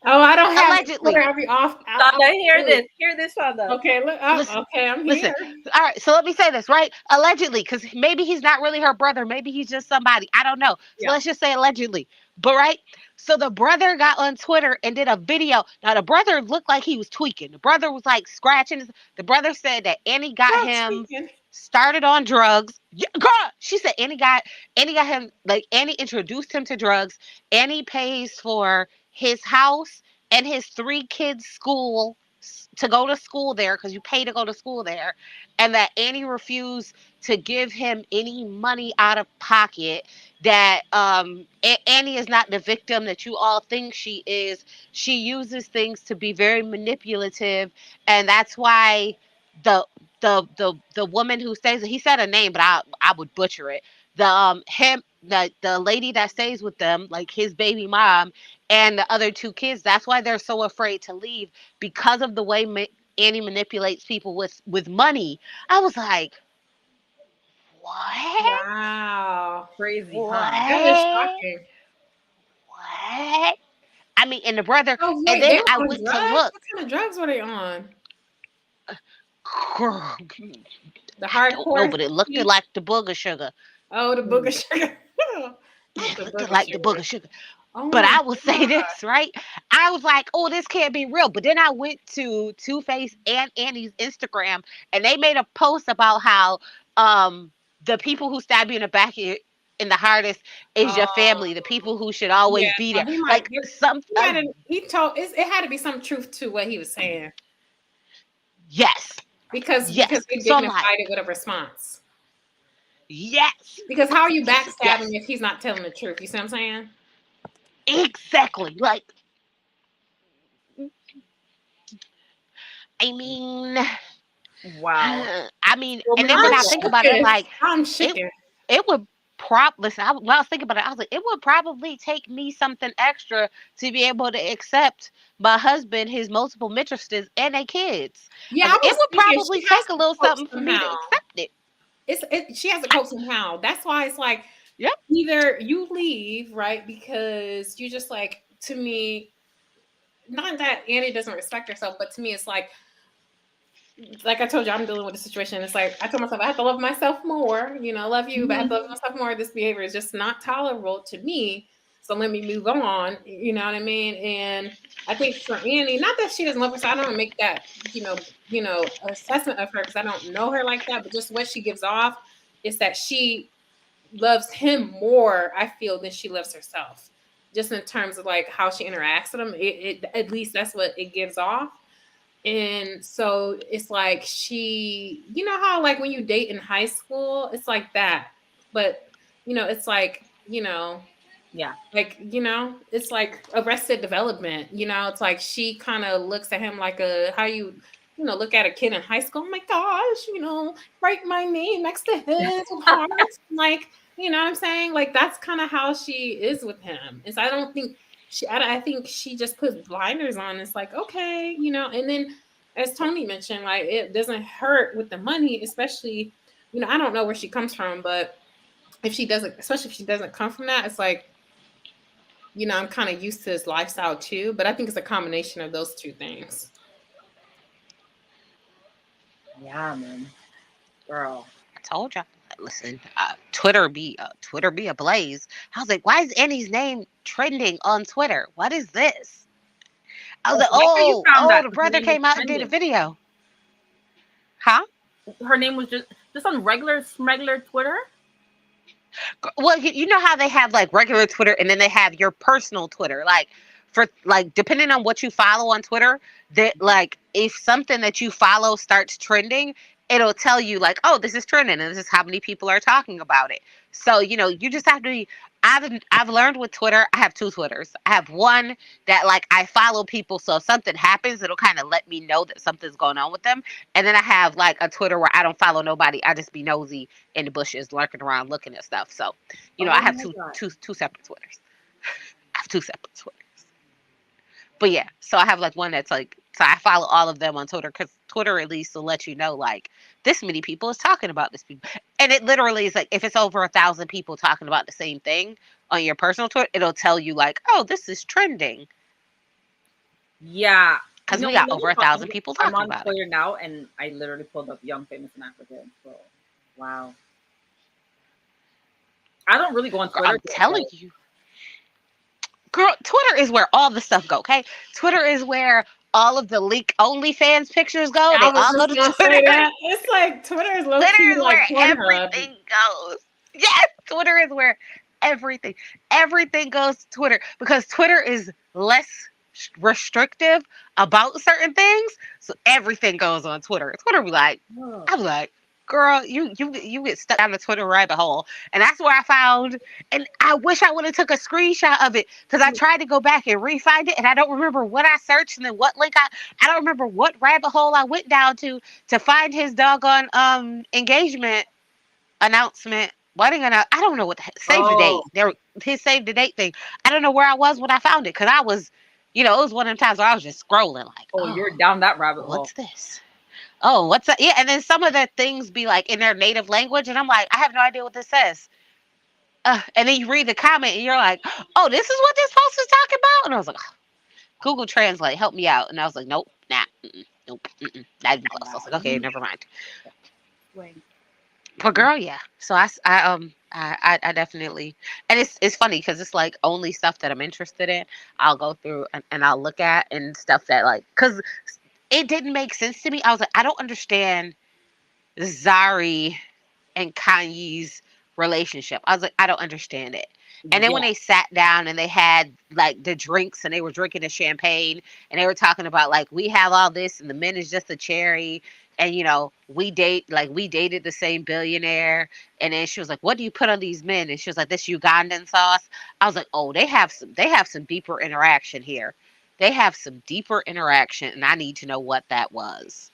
Oh, I don't have Twitter. allegedly, I'll be off. Shonda, hear this. Hear this, Shonda. Okay, look. listen, Oh, okay, I'm listen. here. All right, so let me say this, right? Allegedly, because maybe he's not really her brother. Maybe he's just somebody. I don't know. So Yeah. let's just say allegedly. But right, so the brother got on Twitter and did a video. Now the brother looked like he was tweaking. The brother was like scratching. The brother said that Annie got Not him speaking. started on drugs. Yeah, girl, she said Annie got him, like Annie introduced him to drugs. Annie pays for his house and his 3 kids' school. to go to school there because you pay to go to school there, and that Annie refused to give him any money out of pocket. That Annie is not the victim that you all think she is. She uses things to be very manipulative, and that's why the the woman who stays, he said a name, but I would butcher it. The lady that stays with them, like his baby mom and the other two kids, that's why they're so afraid to leave, because of the way Annie manipulates people with money. I was like, what? Wow. Crazy, huh? That is What? shocking. What? I mean, and the brother, Oh and wait, they then were I on went to drugs? look. What kind of drugs were they on? Girl, The I don't know, hardcore but it looked tea? like the booger sugar. Oh, the Mm. booger sugar. Not It the looked booger like the sugar. booger sugar. Oh But my I will say god. this, right? I was like, oh, this can't be real. But then I went to Two Face and Annie's Instagram, and they made a post about how the people who stab you in the back in the hardest is your Oh family, the people who should yeah. always be No, there. Like he told it had to be some truth to what he was saying. yes, Because yes. they So I'm like, dignified it with a response. yes, Because how are you backstabbing yes, if he's not telling the truth? You see what I'm saying? exactly. Like, I mean, Wow. I mean, Well, and Miss then when I'm I Rachel, think about it, I'm shaking. like, I'm it shaking. it would listen. When I was thinking about it, I was like, it would probably take me something extra to be able to accept my husband, his multiple mistresses, and their kids. I Yeah, was I like, it was would thinking probably she has take a to little cope something for me to somehow. accept it. She has to I, cope somehow. That's why it's like yep. either you leave, right? Because you just like, to me, not that Annie doesn't respect herself, but to me it's like I told you, I'm dealing with a situation. It's like I told myself I have to love myself more. I love you, but I have to love Mhm. myself more. This behavior is just not tolerable to me. So let me move on. You know what I mean? And I think for Annie, not that she doesn't love herself. I don't make that assessment of her because I don't know her like that. But just what she gives off is that she loves him more. I feel than she loves herself. Just in terms of like how she interacts with him, it at least that's what it gives off. And so it's like you know how like when you date in high school, it's like that. But, it's like, Yeah. it's like arrested development. It's like she kind of looks at him like how look at a kid in high school. Oh my gosh, write my name next to his with hearts. Like, you know what I'm saying? Like that's kind of how she is with him. Is I don't think I think she just puts blinders on. It's like, okay, and then as Tony mentioned, like it doesn't hurt with the money, especially, I don't know where she comes from, but if she doesn't, especially if she doesn't come from that, it's like, I'm kind of used to his lifestyle too, but I think it's a combination of those two things. Yeah, man. Girl. I told you. Listen, Twitter be ablaze. I was like, why is Annie's name trending on Twitter? What is this? I was Oh, like, so that's how you found oh, that the 'cause her brother name was came out and did a trending. video. Huh? Her name was just on regular Twitter. Well, you know how they have like regular Twitter and then they have your personal Twitter. Like for like depending on what you follow on Twitter, that like if something that you follow starts trending, it'll tell you like, oh, this is trending and this is how many people are talking about it. So, you just have to be I've learned with Twitter, I have two Twitters. I have one that like I follow people, so if something happens, it'll kind of let me know that something's going on with them. And then I have like a Twitter where I don't follow nobody. I just be nosy in the bushes, lurking around, looking at stuff. So, I Oh have my god. two separate Twitters. I have two separate Twitters. But yeah, so I have like one that's like, so I follow all of them on Twitter because Twitter at least will let you know like this many people is talking about this people, and it literally is like if it's over 1,000 people talking about the same thing on your personal Twitter, it'll tell you like, oh, this is trending Yeah. because we Let got me over a talk. thousand people I'm talking on about it. Twitter now, and I literally pulled up Young Famous in Africa. So, wow. I don't really go on Girl, Twitter, I'm telling but you, girl, Twitter is where all the stuff go. Okay, Twitter is where all of the leak OnlyFans pictures go. I They was all go just to gonna say Twitter. that. It's like Twitter is low Twitter key is like where Pornhub. everything goes. Yes, Twitter is where everything goes to Twitter because Twitter is less restrictive about certain things, so everything goes on Twitter. Twitter be like, Oh, I'm like, girl, you get stuck down the Twitter rabbit hole, and that's where I found. And I wish I would have took a screenshot of it because I tried to go back and re-find it, and I don't remember what I searched and then what link I don't remember what rabbit hole I went down to find his doggone engagement announcement. Wedding announcement. I don't know what save the date. oh, There, his save the date thing. I don't know where I was when I found it because I was, it was one of them times where I was just scrolling like, oh, you're oh, down that rabbit hole. what's this? Oh, what's that? Yeah, and then some of the things be like in their native language, and I'm like, I have no idea what this says. And then you read the comment, and you're like, oh, this is what this post is talking about. And I was like, oh, Google Translate, help me out. And I was like, nope, nah, nope, not even close. I was like, okay, never mind. Wait. But girl, yeah. So I definitely, and it's funny because it's like only stuff that I'm interested in. I'll go through and I'll look at and stuff that like because it didn't make sense to me. I was like, I don't understand Zari and Kanye's relationship. I was like, I don't understand it. And then Yeah. when they sat down and they had like the drinks and they were drinking the champagne and they were talking about like we have all this and the men is just a cherry and we dated the same billionaire, and then she was like, what do you put on these men? And she was like, this Ugandan sauce. I was like, oh, they have some deeper interaction here. They have some deeper interaction and I need to know what that was.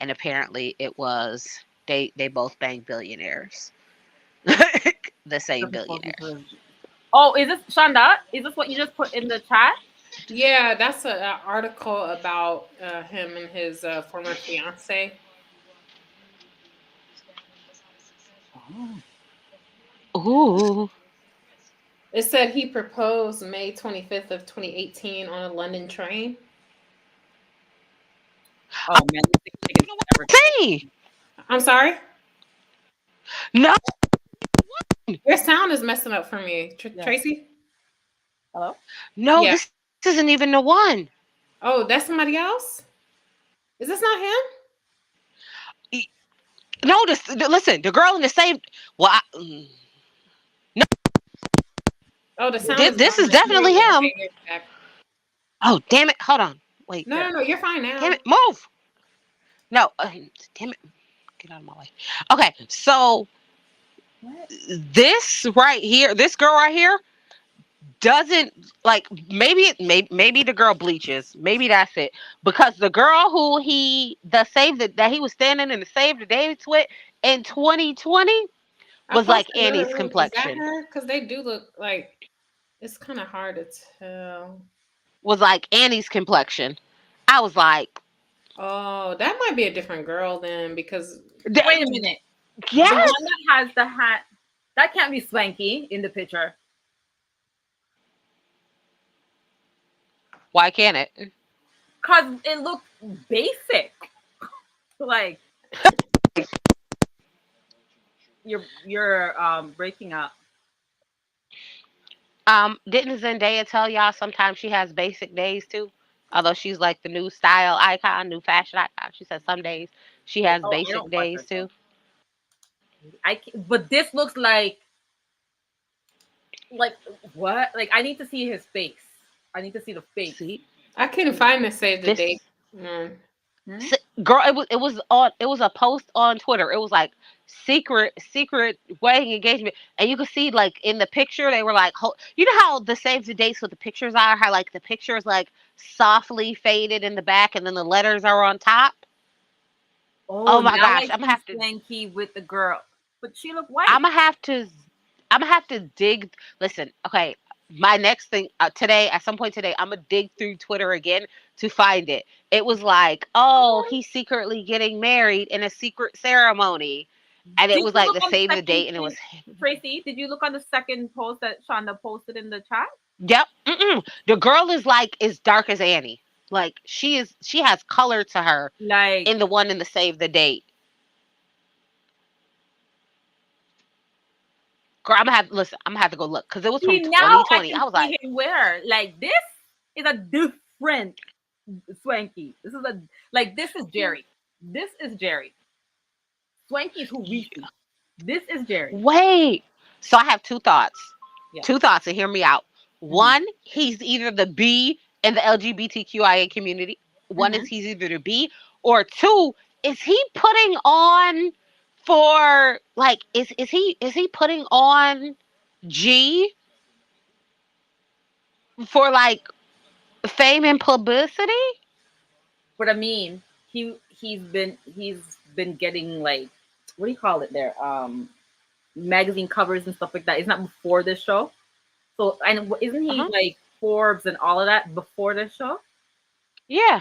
And apparently it was they both banged billionaires. The same billionaire. Oh, is this Shonda? Is this what you just put in the chat? Yeah, that's an article about him and his former fiance. Ooh. It said he proposed May 25th of 2018 on a London train. Oh man, Say I'm sorry? no. Your sound is messing up for me. Yeah. Tracy? Hello? No, Yeah. this isn't even the one. Oh, that's somebody else? Is this not him? No, listen, the girl in the same. Well, no. Oh, the sound This is gone. definitely him. Okay, you're back. Oh, damn it! Hold on. Wait. No, you're fine now. Damn it! Move. No. Damn it! Get out of my way. Okay, so What? this right here, this girl right here, doesn't like maybe the girl bleaches, maybe that's it, because the girl who that he was standing in the save the dates with in 2020 was like Annie's complexion. Is that her? Because they do look like it's kind of hard to tell. Was like Annie's complexion. I was like, oh, that might be a different girl then, because wait a minute. Yes. The one that has the hat, that can't be Swanky in the picture. Why can't it? Because it looks basic. Like you're breaking up. Didn't Zendaya tell y'all sometimes she has basic days too? Although she's like the new style icon, new fashion icon. She said some days she has basic days too. But this looks like what? Like I need to see his face. I need to see the face. See? I couldn't find the save the date. Girl, it was a post on Twitter. It was like secret wedding engagement, and you could see like in the picture they were like, you know how the save the dates with the pictures are, how like the picture is like softly faded in the back, and then the letters are on top. Oh my gosh, I'm gonna have to Swanky with the girl, but she looked white. I'm gonna have to dig. Listen, okay. My next thing today, at some point today, I'm gonna dig through Twitter again to find it. It was like, oh, he's secretly getting married in a secret ceremony, and it was like the save the date, and it was Tracy. Did you look on the second post that Shonda posted in the chat? Yep. The girl is like as dark as Annie. Like she has color to her. Like in the one in the save the date. Girl, I'm gonna have to go look because it was from 2020. I was like, where like this is a different Swanky. This is Jerry. This is Jerry. Swanky is who we see. This is Jerry. Wait. So I have two thoughts. Yeah. Two thoughts, and hear me out. One, he's either the B in the LGBTQIA community. One is he's either to be, or two, is he putting on for like is he putting on G for like fame and publicity? But I mean, he's been getting like, what do you call it there? Magazine covers and stuff like that. Isn't that before this show? So and isn't he Uh-huh. like Forbes and all of that before this show? Yeah,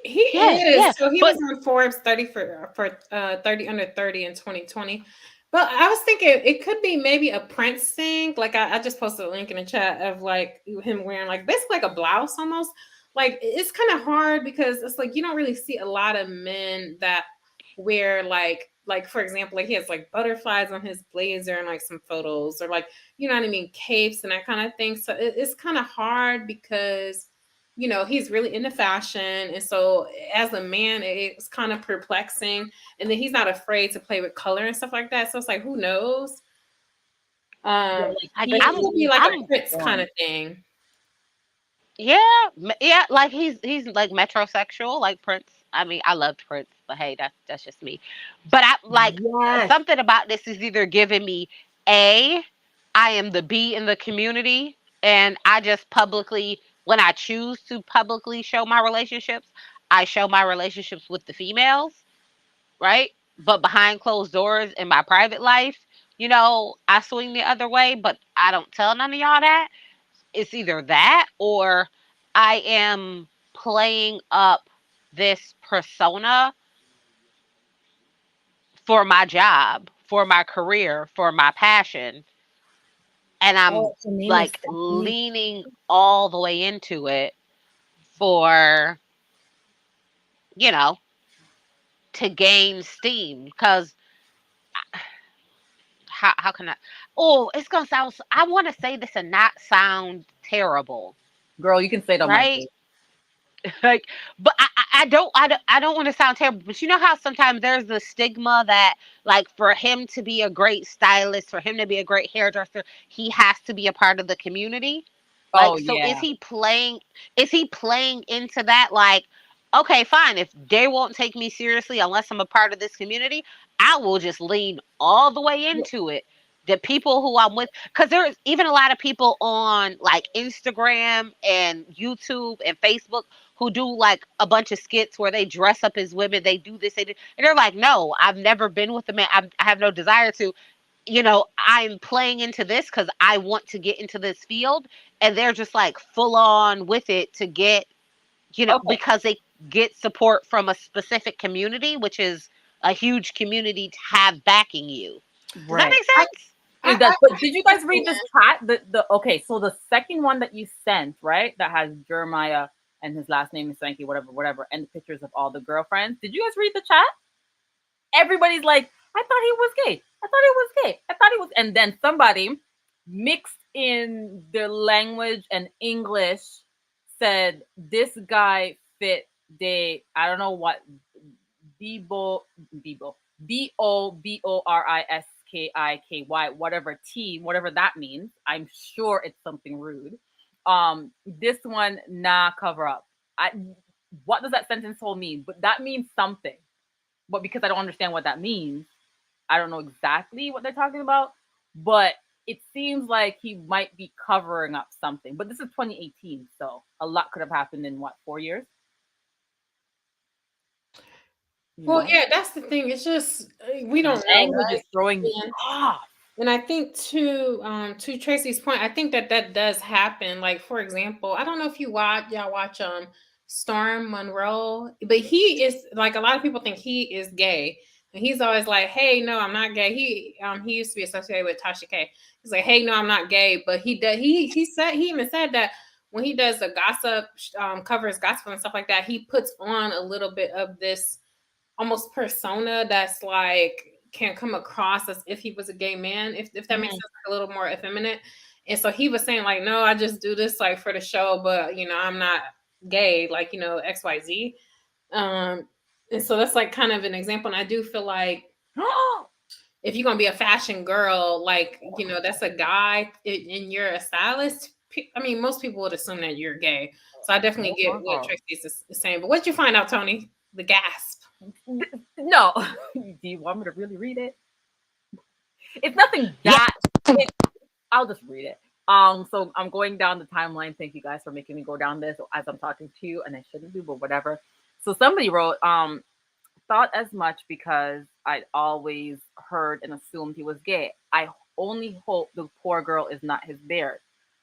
He yeah, yeah. is. So he was But on Forbes 30 for 30 under 30 in 2020. But I was thinking it could be maybe a Prince thing. Like I just posted a link in the chat of like him wearing like basically like a blouse almost. Like it's kind of hard because it's like you don't really see a lot of men that wear like for example like he has like butterflies on his blazer and like some photos or like you know what I mean capes and that kind of thing. So it's kind of hard because he's really into fashion. And so as a man, it's kind of perplexing. And then he's not afraid to play with color and stuff like that. So it's like, who knows? Yeah, like I, But it he I'm could be like a I'm Prince kind on. of thing. yeah, yeah, like he's like metrosexual, like Prince. I mean, I loved Prince, but hey, that's just me. But I like Yes. something about this is either giving me a, I am the B in the community, and I just publicly, when I choose to publicly show my relationships, I show my relationships with the females, right? But behind closed doors in my private life, I swing the other way, but I don't tell none of y'all that. It's either that or I am playing up this persona for my job, for my career, for my passion, and I'm Oh, her name is like Stephanie. leaning all the way into it for, you know, to gain steam because how can I? Oh, it's gonna sound. I want to say this and not sound terrible, Girl, you can say it on my right? face. Like, but I don't want to sound terrible, but you know how sometimes there's the stigma that like for him to be a great stylist, for him to be a great hairdresser, he has to be a part of the community. Oh Like, so is yeah. he playing into that? Like, okay, fine, if they won't take me seriously unless I'm a part of this community, I will just lean all the way into it. The people who I'm with, because there's even a lot of people on like Instagram and YouTube and Facebook who do like a bunch of skits where they dress up as women, they do this, they do, and they're like, no, I've never been with a man, I have no desire to. I'm playing into this because I want to get into this field, and they're just like full on with it to get, Okay. because they get support from a specific community, which is a huge community to have backing you. Does that Right. make sense? It does. But did you guys read this chat? The okay, so the second one that you sent, right? That has Jeremiah and his last name is Sankey, whatever, whatever, and the pictures of all the girlfriends. Did you guys read the chat? Everybody's like, I thought he was gay. I thought he was gay. I thought he was, and then somebody mixed in their language and English said this guy fit the I don't know what Bebo Boriskiky whatever T whatever that means. I'm sure it's something rude. This one nah cover up. I what does that sentence hold mean? But that means something. But because I don't understand what that means, I don't know exactly what they're talking about. But it seems like he might be covering up something. But this is 2018, so a lot could have happened in what 4 years. You Well, know, yeah, that's the thing. It's just we don't know, language is throwing me right? off. And I think to Tracy's point, I think that does happen. Like for example, I don't know if y'all watch Storm Monroe, but he is like a lot of people think he is gay. And he's always like, "Hey, no, I'm not gay." He used to be associated with Tasha K. He's like, "Hey, no, I'm not gay," but he does. He even said that when he does the gossip, covers gospel and stuff like that, he puts on a little bit of this almost persona that's like can come across as if he was a gay man, if that makes sense, like a little more effeminate. And so he was saying like, no, I just do this like for the show, but I'm not gay, like XYZ. And so that's like kind of an example. And I do feel like if you're gonna be a fashion girl, like that's a guy and you're a stylist, I mean, most people would assume that you're gay. So I definitely Oh get my what God. Tracy is saying. But what'd you find out, Tony? The gasp. No. Do you want me to really read it? It's nothing Yeah. that. It, I'll just read it. So I'm going down the timeline. Thank you guys for making me go down this as I'm talking to you, and I shouldn't be, but whatever. So somebody wrote, thought as much because I'd always heard and assumed he was gay. I only hope the poor girl is not his bear.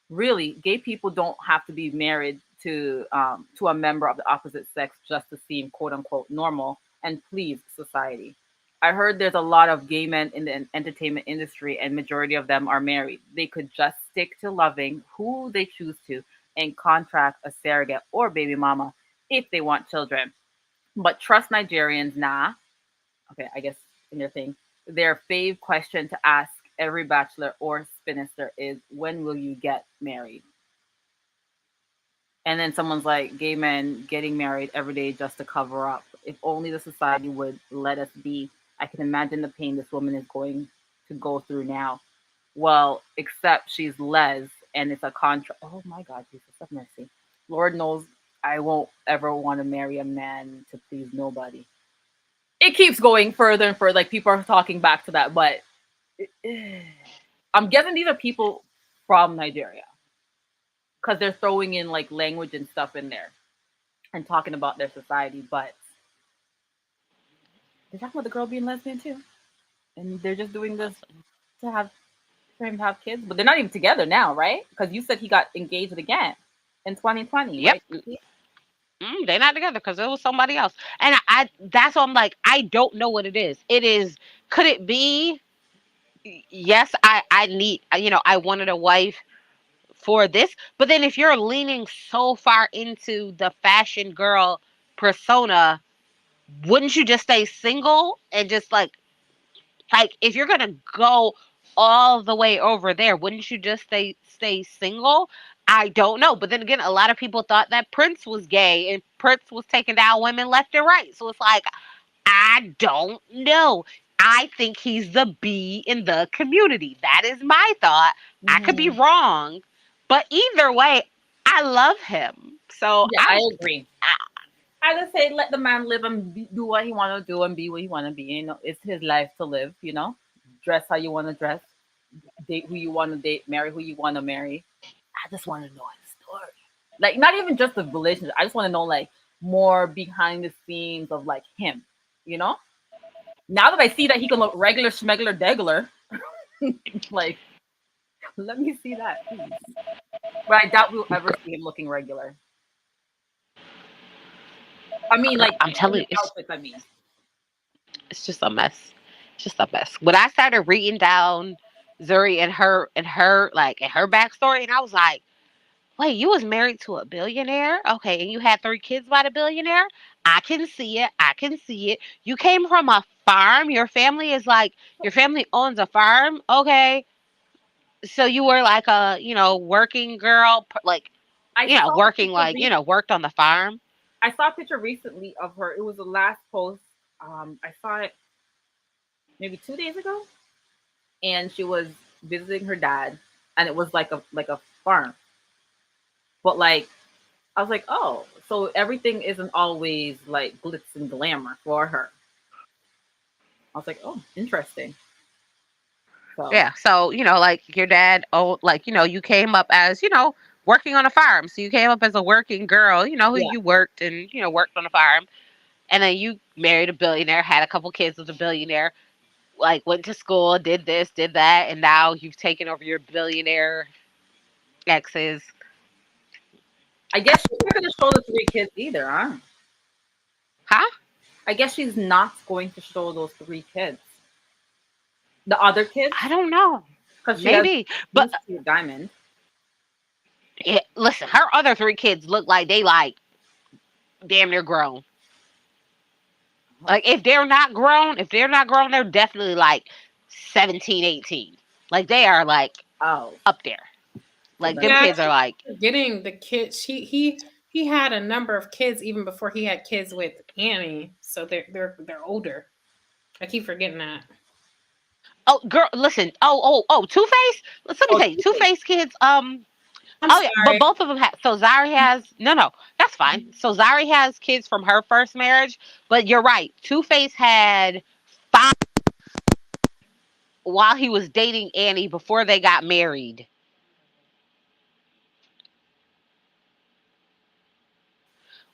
Really, gay people don't have to be married to a member of the opposite sex just to seem quote unquote normal and please society. I heard there's a lot of gay men in the entertainment industry, and majority of them are married. They could just stick to loving who they choose to and contract a surrogate or baby mama if they want children. But trust Nigerians, nah. Okay, I guess in their thing, their fave question to ask every bachelor or spinster is, when will you get married? And then someone's like, gay men getting married every day just to cover up. If only the society would let us be. I can imagine the pain this woman is going to go through now. Well, except she's les and it's a contract. Oh my God, Jesus have mercy. Lord knows I won't ever want to marry a man to please nobody. It keeps going further and further. Like people are talking back to that, but I'm guessing these are people from Nigeria because they're throwing in like language and stuff in there and talking about their society. But they're talking about the girl being lesbian too, and they're just doing this to have for him to have kids. But they're not even together now, right? Because you said he got engaged again in 2020, Yep. right? They're not together because it was somebody else. And that's why I'm like, I don't know what it is. It is, could it be? Yes, I need, I wanted a wife for this. But then if you're leaning so far into the fashion girl persona, wouldn't you just stay single and just like if you're gonna go all the way over there, wouldn't you just stay single? I don't know. But then again, a lot of people thought that Prince was gay and Prince was taking down women left and right. So it's like, I don't know. I think he's the B in the community. That is my thought. I could be Mm-hmm. wrong. But either way, I love him. So Yeah, I agree. I just say let the man live and do what he want to do and be what he want to be. You know, it's his life to live. You know, dress how you want to dress, date who you want to date, marry who you want to marry. I just want to know his story. Like, not even just the relationship. I just want to know like more behind the scenes of like him. You know, now that I see that he can look regular, schmegular, degular, like let me see that, please. But I doubt we'll ever see him looking regular. I mean, girl, like I'm in telling his you, it's outfits. I mean, it's just a mess. It's just a mess. When I started reading down Zuri and her backstory, and I was like, wait, you was married to a billionaire? Okay, and you had 3 kids by the billionaire? I can see it. I can see it. You came from a farm. Your family owns a farm. Okay. So you were like a, working girl, I saw a working picture. worked on the farm. I saw a picture recently of her. It was the last post. I saw it maybe 2 days ago, and she was visiting her dad, and it was like a farm. But like, I was like, oh, so everything isn't always like glitz and glamour for her. I was like, oh, interesting. So Yeah. So, like your dad, you came up as, working on a farm. So you came up as a working girl, who yeah, you worked and, worked on a farm. And then you married a billionaire, had a couple kids with a billionaire, like went to school, did this, did that. And now you've taken over your billionaire exes. I guess she's not going to show the 3 kids either, huh? Huh? I guess she's not going to show those 3 kids, the other kids, I don't know. because she has Maybe. But used to Diamond. listen, her other 3 kids look like they damn near grown. Like if they're not grown, they're definitely like 17, 18. Like they are like Oh, up there. so Like that's them Yeah, I kids are keep like, forgetting the kids. He had a number of kids even before he had kids with Annie. So they're older. I keep forgetting that. oh girl, listen, oh, Two Face. Let me oh, tell you, Two Tuesday. Face kids. I'm Oh yeah, but sorry. both of them have. So Zari has no. That's fine. So Zari has kids from her first marriage, but you're right. Two Face had 5 while he was dating Annie before they got married,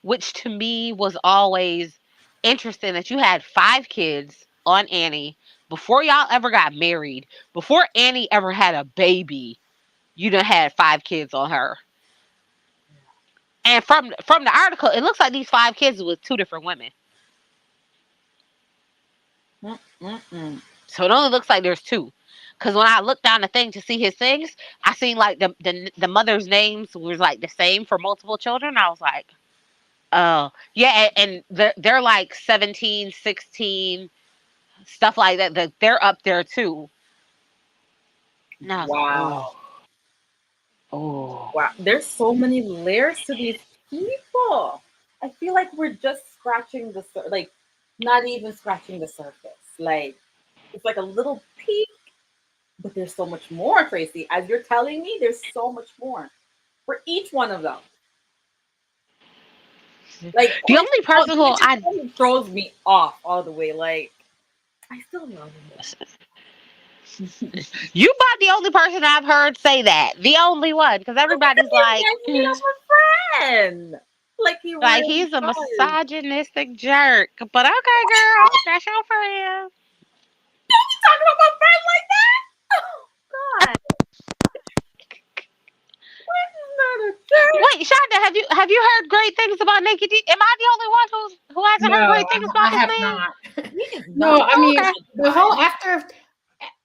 which to me was always interesting that you had 5 kids on Annie before y'all ever got married, before Annie ever had a baby. You done had 5 kids on her. And from the article, it looks like these 5 kids with 2 different women. Mm-mm. So it only looks like there's 2. Because when I looked down the thing to see his things, I seen like the mother's names was like the same for multiple children. I was like, oh yeah, and they're like 17, 16, stuff like that. They're up there too. And I was like, Wow. oh, oh. Wow. There's so many layers to these people. I feel like we're just scratching the like not even scratching the surface. Like it's like a little peek, but there's so much more, Tracy. As you're telling me, there's so much more for each one of them. Like The Quinn, only oh, person who I Quinn throws me off all the way. Like I still love him. you about the only person I've heard say that. The only one, because everybody's He like, reminds me of a friend. Like he like really he's a does. misogynistic jerk. But okay, girl, that's your friend. Talking about my friend like that? Oh God. Quentin's not a jerk. Wait, Shonda, have you heard great things about Naked D? Am I the only one who hasn't heard No, great things I about this have man? not. He is No, not. I mean Okay. the whole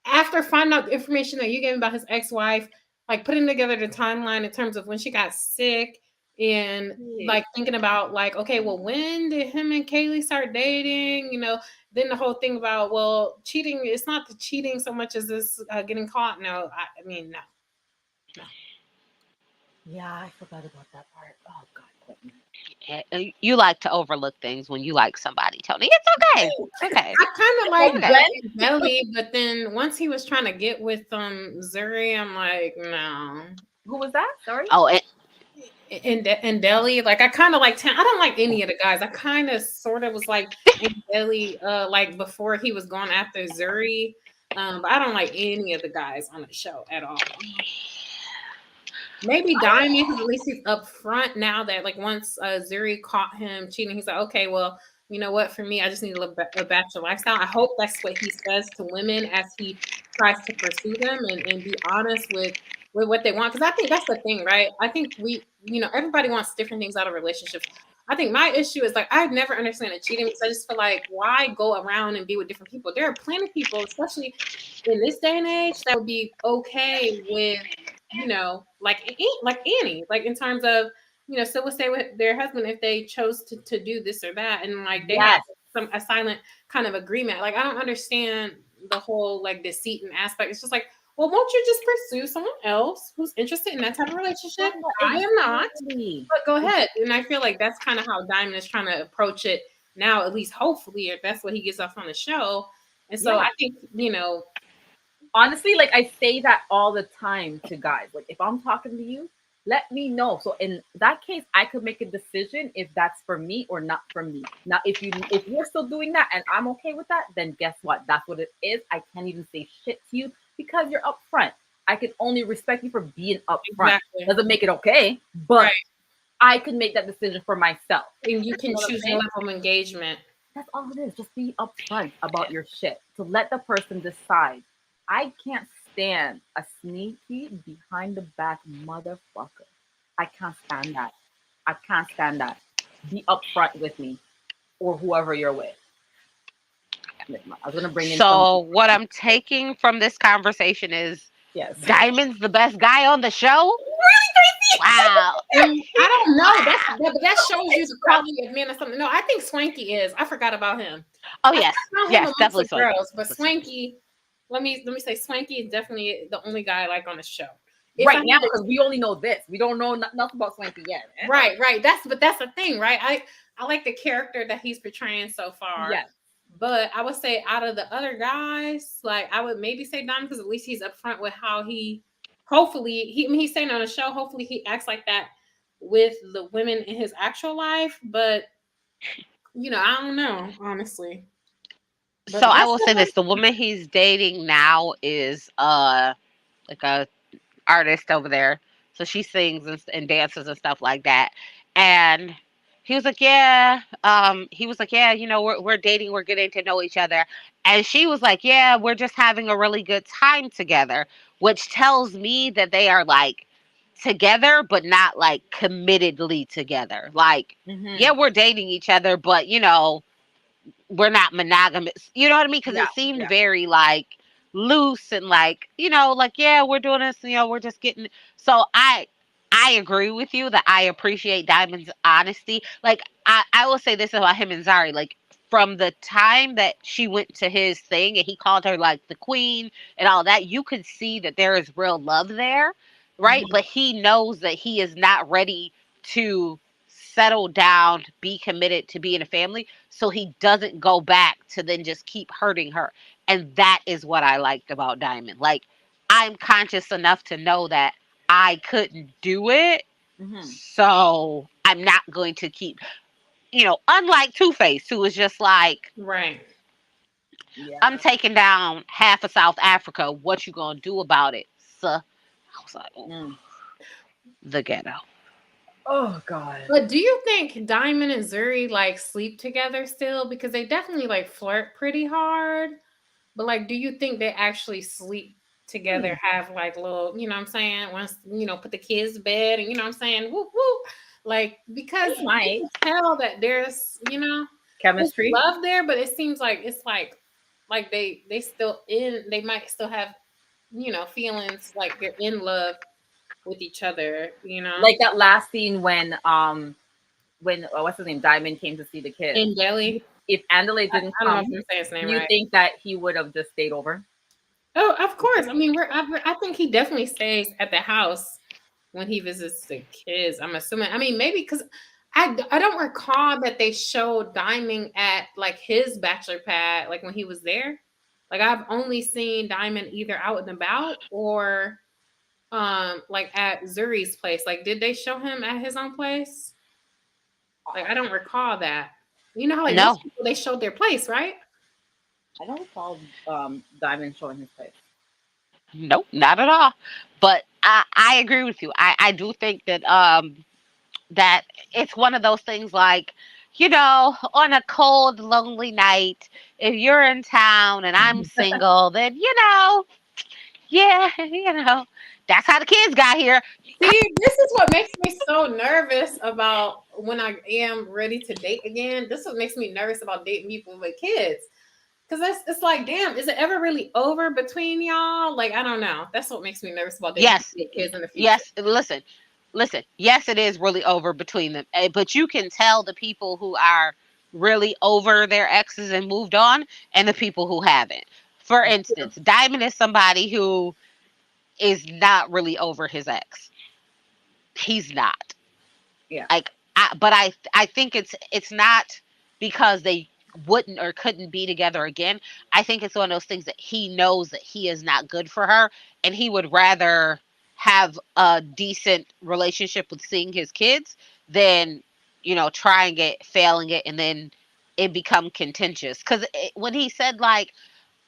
after finding out the information that you gave about his ex-wife, like putting together the timeline in terms of when she got sick and like thinking about like, okay, well, when did him and Kaylee start dating? Then the whole thing about, well, cheating, it's not the cheating so much as this getting caught. No, I mean, no. Yeah, I forgot about that part. Oh God, Quentin. You like to overlook things when you like somebody, Tony. It's okay. It's okay. I kind of It's like okay. Ben? Belly, but then once he was trying to get with Zuri, I'm like, no. Who was that? Sorry. Oh, and In Delhi, like I kind of like I don't like any of the guys. I kind of sort of was like in Delhi, like before he was going after Zuri, but I don't like any of the guys on the show at all. Maybe Diamond, because at least he's up front now that like once Zuri caught him cheating, he's like, okay, well, you know what? For me, I just need a bachelor lifestyle. I hope that's what he says to women as he tries to pursue them and be honest with what they want. Because I think that's the thing, right? I think everybody wants different things out of relationships. I think my issue is like I've never understood cheating because I just feel like why go around and be with different people? There are plenty of people, especially in this day and age, that would be okay with like Annie, like in terms of, still would stay with their husband if they chose to do this or that. And like they have Yes. a silent kind of agreement. Like I don't understand the whole like deceit and aspect. It's just like, well, won't you just pursue someone else who's interested in that type of relationship? I am not, Exactly. but go ahead. And I feel like that's kind of how Diamond is trying to approach it now, at least hopefully, if that's what he gets off on the show. And so Yeah. I think, Honestly, like I say that all the time to guys. Like if I'm talking to you, let me know. So in that case, I could make a decision if that's for me or not for me. Now, if you're still doing that and I'm okay with that, then guess what? That's what it is. I can't even say shit to you because you're upfront. I can only respect you for being upfront. Exactly. Doesn't make it okay, but Right. I can make that decision for myself. And you can You know what I'm choose saying? your level of engagement. That's all it is. Just be upfront about your shit. To let the person decide. I can't stand a sneaky behind the back motherfucker. I can't stand that. I can't stand that. Be upfront with me or whoever you're with. I was gonna bring in so what I'm taking from this conversation is yes. Diamond's the best guy on the show. Wow. I don't know. But that shows you the quality of men or something. No, I think Swanky is. I forgot about him. Oh yes, yes, definitely so. Girls, but Swanky. Let me say, Swanky is definitely the only guy I like on the show. Right now, because we only know this. We don't know nothing about Swanky yet. Right. That's the thing, right? I like the character that he's portraying so far. Yes. But I would say out of the other guys, like I would maybe say Diamond because at least he's upfront with how he hopefully he's saying on the show, hopefully he acts like that with the women in his actual life. But I don't know, honestly. So But I that's will say this: the woman he's dating now is like a artist over there. So she sings and dances and stuff like that. And he was like, yeah, we're dating, we're getting to know each other. And she was like, yeah, we're just having a really good time together, which tells me that they are like together, but not like committedly together. Like, Mm-hmm. yeah, we're dating each other, but we're not monogamous. You know what I mean? Because Yeah, it seemed yeah. very like loose and like, like, yeah, we're doing this, we're just getting. So I agree with you that I appreciate Diamond's honesty. Like I will say this about him and Zari, like from the time that she went to his thing and he called her like the queen and all that, you could see that there is real love there, right? Mm-hmm. But he knows that he is not ready to settle down, be committed to being a family, so he doesn't go back to then just keep hurting her. And that is what I liked about Diamond. Like, I'm conscious enough to know that I couldn't do it, Mm-hmm. so I'm not going to keep, unlike Two Face, who was just like, right. I'm Yeah. taking down half of South Africa. What you gonna do about it, sir? I was like, oh, Mm. the ghetto. Oh God. But do you think Diamond and Zuri like sleep together still? Because they definitely like flirt pretty hard. But like, do you think they actually sleep Hmm. together, have like little, you know what I'm saying? Once, put the kids to bed and you know what I'm saying? Whoop whoop. Like, because They you might. can tell that there's, there's Chemistry. love there, but it seems like it's like they still they might still have, feelings like they're in love with each other. Like that last scene when what's his name, Diamond came to see the kids. In Delhi. If Andale didn't I don't know if come, I'm saying his do name you right. think that he would have just stayed over? Oh, of course. I mean, I think he definitely stays at the house when he visits the kids. I'm assuming. I mean, maybe because I don't recall that they showed Diamond at like his bachelor pad, like when he was there. Like I've only seen Diamond either out and about or like at Zuri's place. Like, did they show him at his own place? Like I don't recall that. You know how like No, most people they showed their place, right? I don't recall Diamond showing his face. nope, not at all. But I agree with you. I do think that it's one of those things like, on a cold, lonely night, if you're in town and I'm single, then, yeah, that's how the kids got here. See, this is what makes me so nervous about when I am ready to date again. This is what makes me nervous about dating people with kids. Cause it's like, damn, is it ever really over between y'all? Like, I don't know. That's what makes me nervous about dating Yes, people with kids in the future. yes, listen. Yes, it is really over between them. But you can tell the people who are really over their exes and moved on and the people who haven't. For instance, Diamond is somebody who is not really over his ex. He's not. Yeah. Like but I think it's not because they wouldn't or couldn't be together again. I think it's one of those things that he knows that he is not good for her and he would rather have a decent relationship with seeing his kids than trying it, failing it, and then it become contentious because when he said like,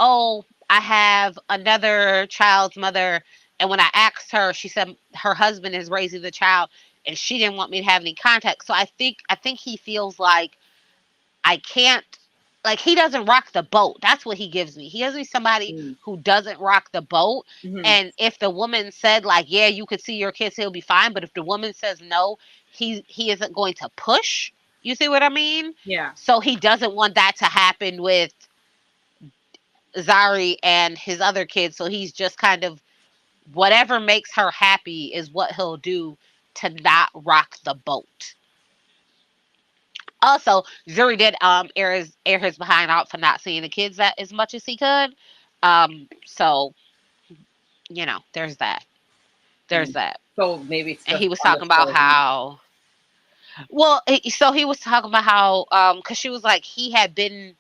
oh, I have another child's mother. And when I asked her, she said her husband is raising the child and she didn't want me to have any contact. So I think he feels like I can't, like he doesn't rock the boat. That's what he gives me. He gives me somebody Mm. who doesn't rock the boat. Mm-hmm. And if the woman said like, yeah, you could see your kids, he'll be fine. But if the woman says no, he isn't going to push. You see what I mean? Yeah. So he doesn't want that to happen with Zari and his other kids. So he's just kind of whatever makes her happy is what he'll do to not rock the boat. Also, Zuri did air his behind out for not seeing the kids that as much as he could. So there's that. There's Mm. that. So maybe it's And just he was on the talking about show. how so he was talking about how because she was like he had been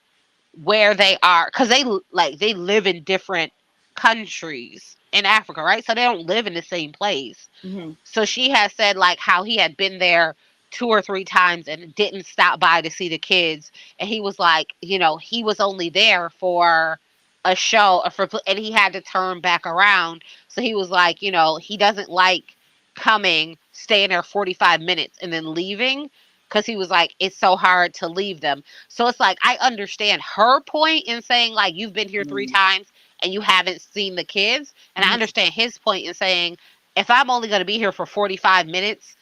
where they are because they live in different countries. in Africa, right? So they don't live in the same place. Hmm. So she has said like how he had been there 2 or 3 times and didn't stop by to see the kids. And he was like, he was only there for a show and he had to turn back around. So he was like, he doesn't like coming, staying there 45 minutes and then leaving because he was like, it's so hard to leave them. So it's like, I understand her point in saying like, you've been here 3 times and you haven't seen the kids. And I Hmm. understand his point in saying, if I'm only going to be here for 45 minutes,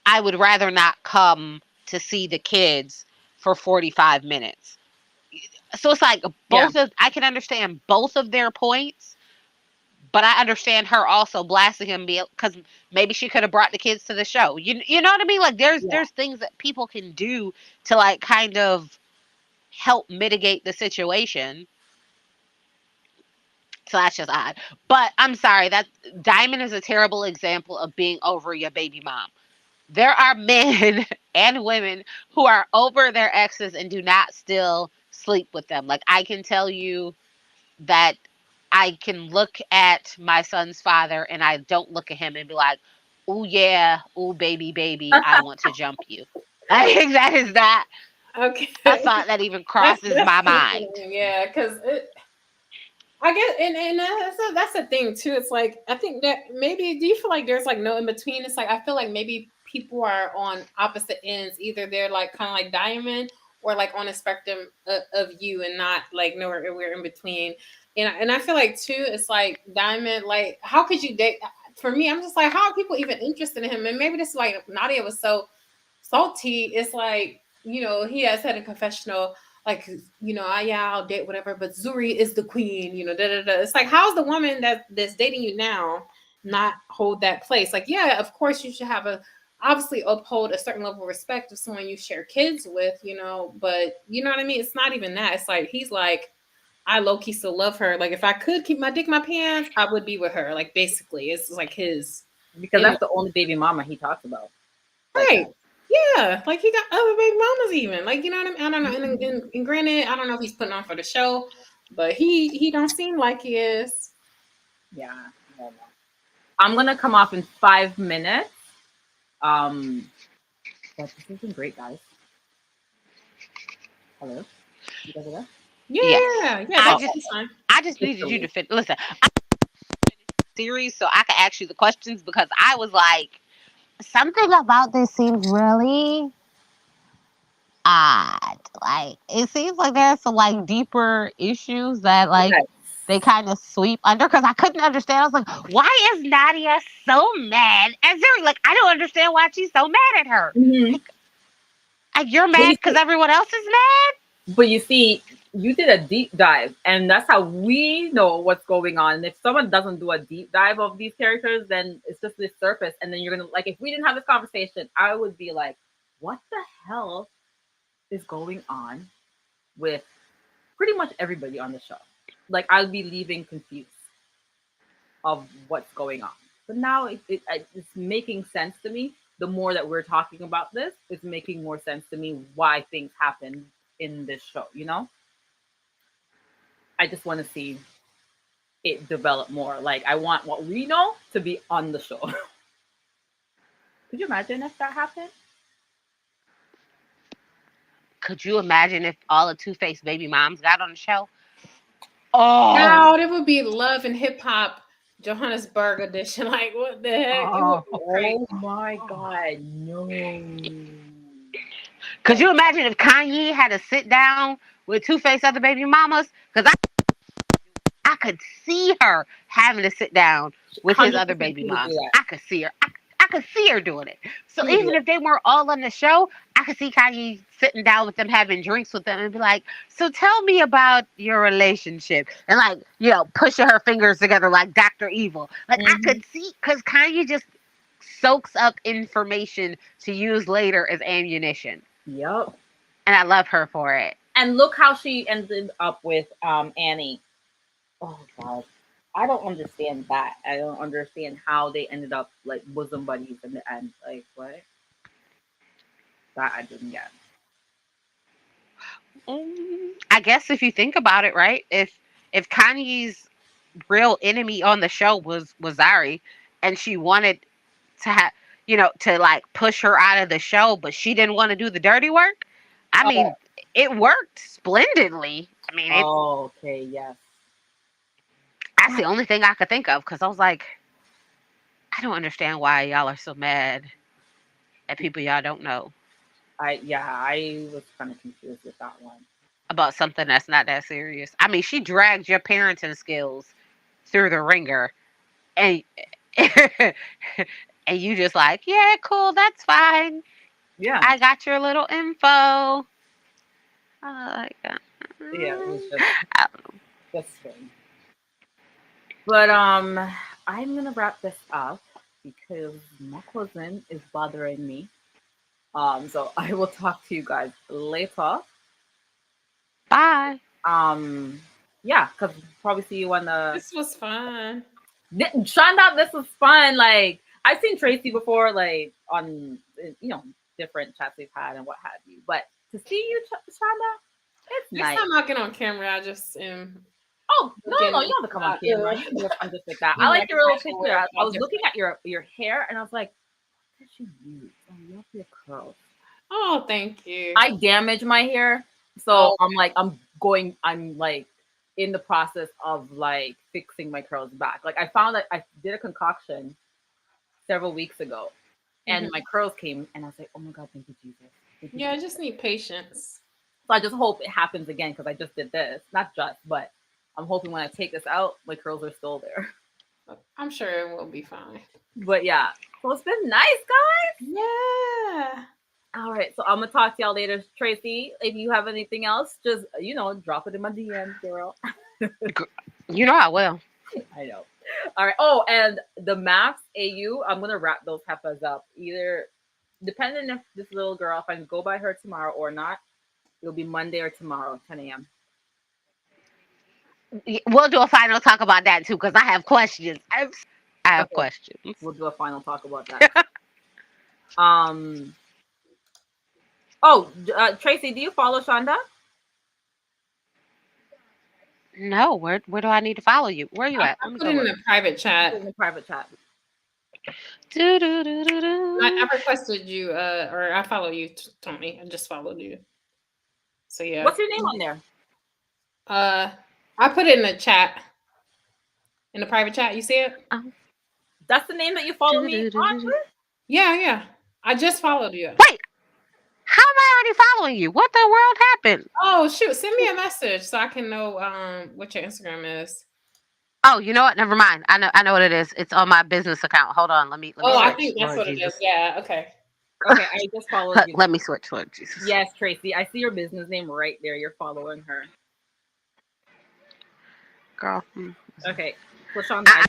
I would rather not come to see the kids for 45 minutes. So it's like Yeah. I can understand both of their points, but I understand her also blasting him because maybe she could have brought the kids to the show. You know what I mean? Like Yeah. there's things that people can do to like kind of help mitigate the situation. So that's just odd. But I'm sorry, that Diamond is a terrible example of being over your baby mom. There are men and women who are over their exes and do not still sleep with them. Like I can tell you that I can look at my son's father and I don't look at him and be like, "Oh yeah, oh baby, I want to jump you." I think that is not Okay. a thought that even crosses my mind. Yeah, because I guess, and that's the thing too. It's like I think that maybe do you feel like there's like no in between? It's like I feel like maybe people are on opposite ends. Either they're like kind of like Diamond, or like on a spectrum of you, and not like nowhere we're in between. And I feel like too, it's like Diamond. Like, how could you date? For me, I'm just like, how are people even interested in him? And maybe this is why Nadia was so salty. It's like, he has had a confessional, like, yeah, I'll date whatever, but Zuri is the queen, da da da. It's like, how's the woman that's dating you now not hold that place? Like, yeah, of course you should have obviously uphold a certain level of respect of someone you share kids with, but you know what I mean? It's not even that. It's like he's like, I low key still love her. Like, if I could keep my dick in my pants, I would be with her. Like, basically, it's like his Because that's the only baby mama he talks about. Like right. that. Yeah, like he got other baby mamas even. Like, you know what I mean? I don't know. And granted, I don't know if he's putting on for the show, but he don't seem like he is. Yeah. I don't know. I'm gonna come off in 5 minutes. But this has been great, guys. Hello, you guys are there? Yes. Yeah, I that's just fine. I just Just needed to you to leave. fit. Listen, series so I could ask you the questions because I was like, something about this seems really odd. Like it seems like there's some like deeper issues that like Okay. they kind of sweep under because I couldn't understand. I was like, why is Nadia so mad at Zuri? Like I don't understand why she's so mad at her. Hmm. Like you're But you mad because see, everyone else is mad. but you see, you did a deep dive, and that's how we know what's going on. And if someone doesn't do a deep dive of these characters, then it's just this surface. And then you're gonna like, if we didn't have this conversation, I would be like, what the hell is going on with pretty much everybody on the show? Like, I'd be leaving confused of what's going on. But now it's making sense to me. The more that we're talking about this, it's making more sense to me why things happen in this show. I just want to see it develop more. Like, I want what we know to be on the show. Could you imagine if that happened? Could you imagine if all the Two-Face baby moms got on the show? Oh, Now it would be Love and Hip Hop Johannesburg edition. Like, what the heck? It would oh. be crazy. Oh my god, no. Could you imagine if Kanye had to sit down with Two-Face other baby mamas? Because I could see her having to sit down with his other 100% baby he would do moms. that. I could see her. I could see her doing it. So He would do even it. if they weren't all on the show, I could see Kanye sitting down with them, having drinks with them, and be like, "So tell me about your relationship," and like pushing her fingers together like Dr. Evil. Like I Hmm. could see because Kanye just soaks up information to use later as ammunition, Yep. and I love her for it. And look how she ended up with Annie. Oh god. I don't understand that. I don't understand how they ended up like bosom buddies in the end. Like what? That I didn't get. I guess if you think about it, right? If Kanye's real enemy on the show was Zari, and she wanted to have, to like push her out of the show, but she didn't want to do the dirty work. I mean, it worked splendidly. I mean, Oh, okay, yes. that's the only thing I could think of, because I was like, I don't understand why y'all are so mad at people y'all don't know I was kind of confused with that one. about something that's not that serious. I mean, she dragged your parenting skills through the ringer, and and you just like, yeah, cool, that's fine. Yeah. I got your little info. Like, Yeah, it was I don't know. just strange. But I'm gonna wrap this up because my cousin is bothering me. So I will talk to you guys later. Bye. Yeah, because probably see you on the This was fun. Shonda. This was fun. Like I've seen Tracy before, like on different chats we've had and what have you. But to see you, Shonda, it's Next nice. time I get on camera, I just Oh no, you don't have to come on camera. You can do fun just like that. I Yeah, like your little casual picture. I about was looking at your hair and I was like, what did you use? Oh, you have your curls. Oh, thank you. I damaged my hair, so I'm like in the process of like fixing my curls back. Like I found that I did a concoction several weeks ago, and my curls came, and I was like, oh my god, thank you, Jesus. Thank you, Yeah, I Jesus. just need patience. So I just hope it happens again because I just did this, not just, but I'm hoping when I take this out, my curls are still there. I'm sure it will be fine. But yeah, so it's been nice, guys. Yeah. All right, so I'm gonna talk to y'all later, Tracy. If you have anything else, just drop it in my DMs, girl. You know I will. I know. All right. Oh, and the maths AU, I'm gonna wrap those heifers up. Either depending if this little girl, if I can go by her tomorrow or not, it'll be Monday or tomorrow, 10 a.m. We'll do a final talk about that too, because I have questions. I have Okay. questions. We'll do a final talk about that. Oh, Tracy, do you follow Shonda? No, where do I need to follow you? Where are you at? I Let me put go it in look. a private chat. In the private chat. I requested you, or I follow you, Tony. I just followed you. So yeah. What's your name on there? I put it in the chat, in the private chat. You see it? That's the name that you follow me on? Yeah. I just followed you. Wait, how am I already following you? What the world happened? Oh shoot! Send me a message so I can know what your Instagram is. Oh, you know what? Never mind. I know what it is. It's on my business account. Hold on. Let me. Oh, I switch. think that's Lord what Jesus. it is. Yeah. Okay. Okay, I just followed you. Let me switch. Lord Jesus. Yes, Tracy. I see your business name right there. You're following her. Girl. Okay. So Shonda,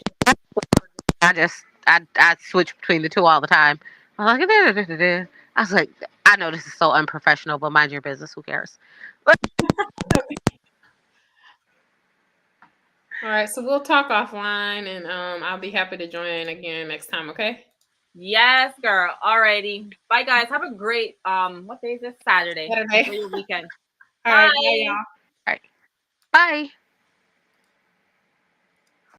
I switch between the two all the time. I was like, I was like, I know this is so unprofessional, but mind your business. Who cares? All right. So we'll talk offline, and I'll be happy to join again next time. Okay. yes, girl. Alrighty. Bye, guys. Have a great what day is this? Saturday. Saturday. Enjoy your weekend. All right. Bye, y'all. All right. Bye.